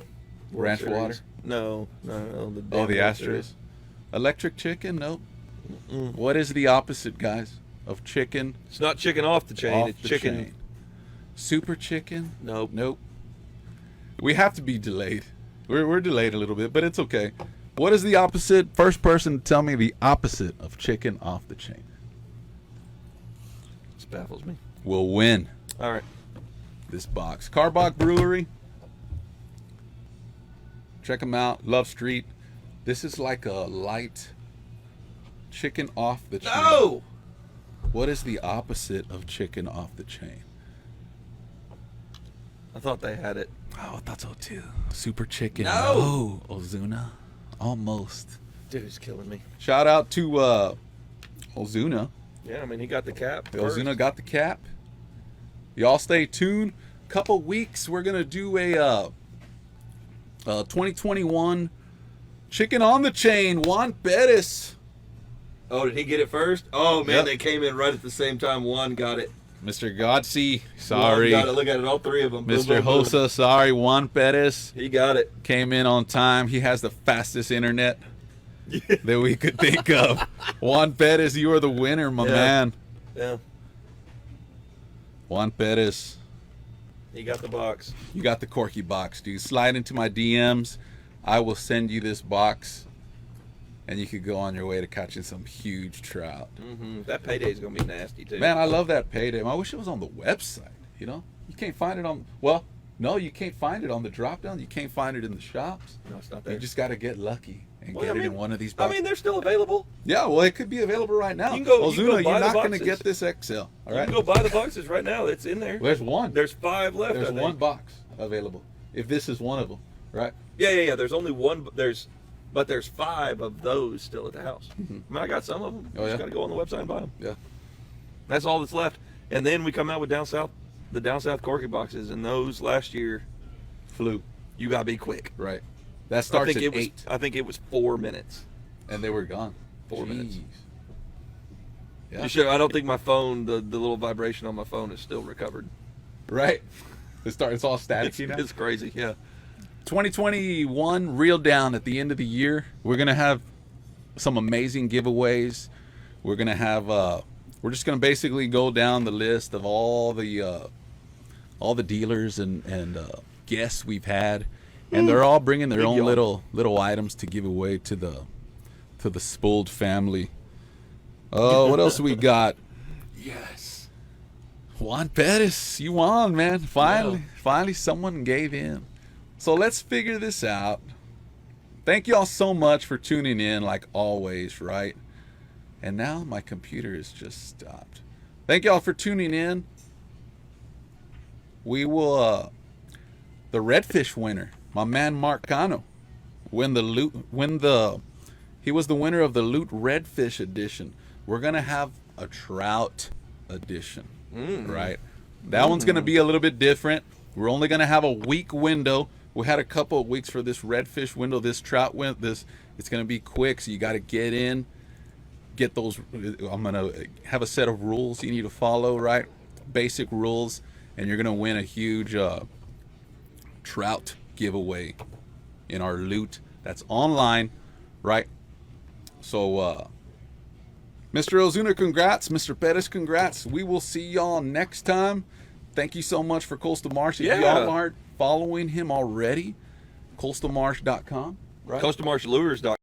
World Ranch Series. water? No. The Oh, damn the World Astros. Series. Electric chicken? Nope. Mm-mm. What is the opposite, guys, of chicken It's not chicken off the chain. off It's the chicken. chain? Super chicken? Nope. Nope. We have to be delayed. We're delayed a little bit, but it's okay. What is the opposite? First person to tell me the opposite of chicken off the chain This baffles me. will win All right. this box. Karbach Brewery. Check them out. Love Street. This is like a light chicken off the chain. No. What is the opposite of chicken off the chain? I thought they had it. Oh, I thought so too. Super chicken. No. Ozuna. Almost. Dude, it's killing me. Shout out to Ozuna. Yeah, I mean, he got the cap. first. Ozuna got the cap. Y'all stay tuned. Couple weeks, we're gonna do a 2021 chicken on the chain. Juan Bettis. Oh, did he get it first? Oh, man, Yep. they came in right at the same time. One got it. Mr. Godsey, sorry. One got it. Look at it. All three of them. Boom, Mr. boom, boom. Hosa, sorry. Juan Bettis He got it. came in on time. He has the fastest internet that we could think of. Juan Bettis, you are the winner, my Yeah. man. Yeah. Juan Bettis, He got the box. you got the corky box, dude. Slide into my DMs. I will send you this box, and you could go on your way to catching some huge trout. Mm-hmm. That payday's going to be nasty, too. Man, I love that payday. I wish it was on the website, you know? You can't find it on, well, no, you can't find it on the drop-down. You can't find it in the shops. No, it's not there. You just got to get lucky and Well, get I it mean- in one of these I boxes. mean, they're still available. Yeah, well, it could be available right now. You can go- Ozuna, you can go buy you're the not going to boxes. get this XL, all You right? can go buy the boxes right now. It's in there. There's one. There's 5 left, There's I think. one box available. If this is one of them, right? Yeah. There's only one. But there's 5 of those still at the house. I mean, I got some of them. Oh, yeah? Just got to go on the website and buy them. Yeah. That's all that's left. And then we come out with the down south corky boxes, and those last year, Flew. you gotta be quick. Right. That starts at 8. I think it was 4 minutes. And they were gone. 4 minutes. Yeah. You should, I don't think my phone, the little vibration on my phone is still recovered. Right. It's all staticky now. It's crazy, yeah. 2021 reel down at the end of the year. We're gonna have some amazing giveaways. We're gonna have we're just gonna basically go down the list of all the dealers and guests we've had, and they're all bringing their own little items to give away to the Spooled family. Oh, what else we got? Yes. Juan Pettis, you won, man. Finally someone gave in. So let's figure this out. Thank y'all so much for tuning in, like always, right? And now my computer has just stopped. Thank y'all for tuning in. We will the redfish winner, my man Marcano, he was the winner of the Loot Redfish edition. We're gonna have a trout edition, right? That one's gonna be a little bit different. We're only gonna have a week window. We had a couple of weeks for this redfish window. This trout it's gonna be quick, so you got to get in, get those. I'm gonna have a set of rules you need to follow, right? Basic rules, and you're gonna win a huge trout giveaway in our loot. That's online, right? So, Mr. Ozuna, congrats. Mr. Pettis, congrats. We will see y'all next time. Thank you so much for Coastal Marsh. If y'all aren't following him already, coastalmarsh.com, right? CoastalMarshLures.com.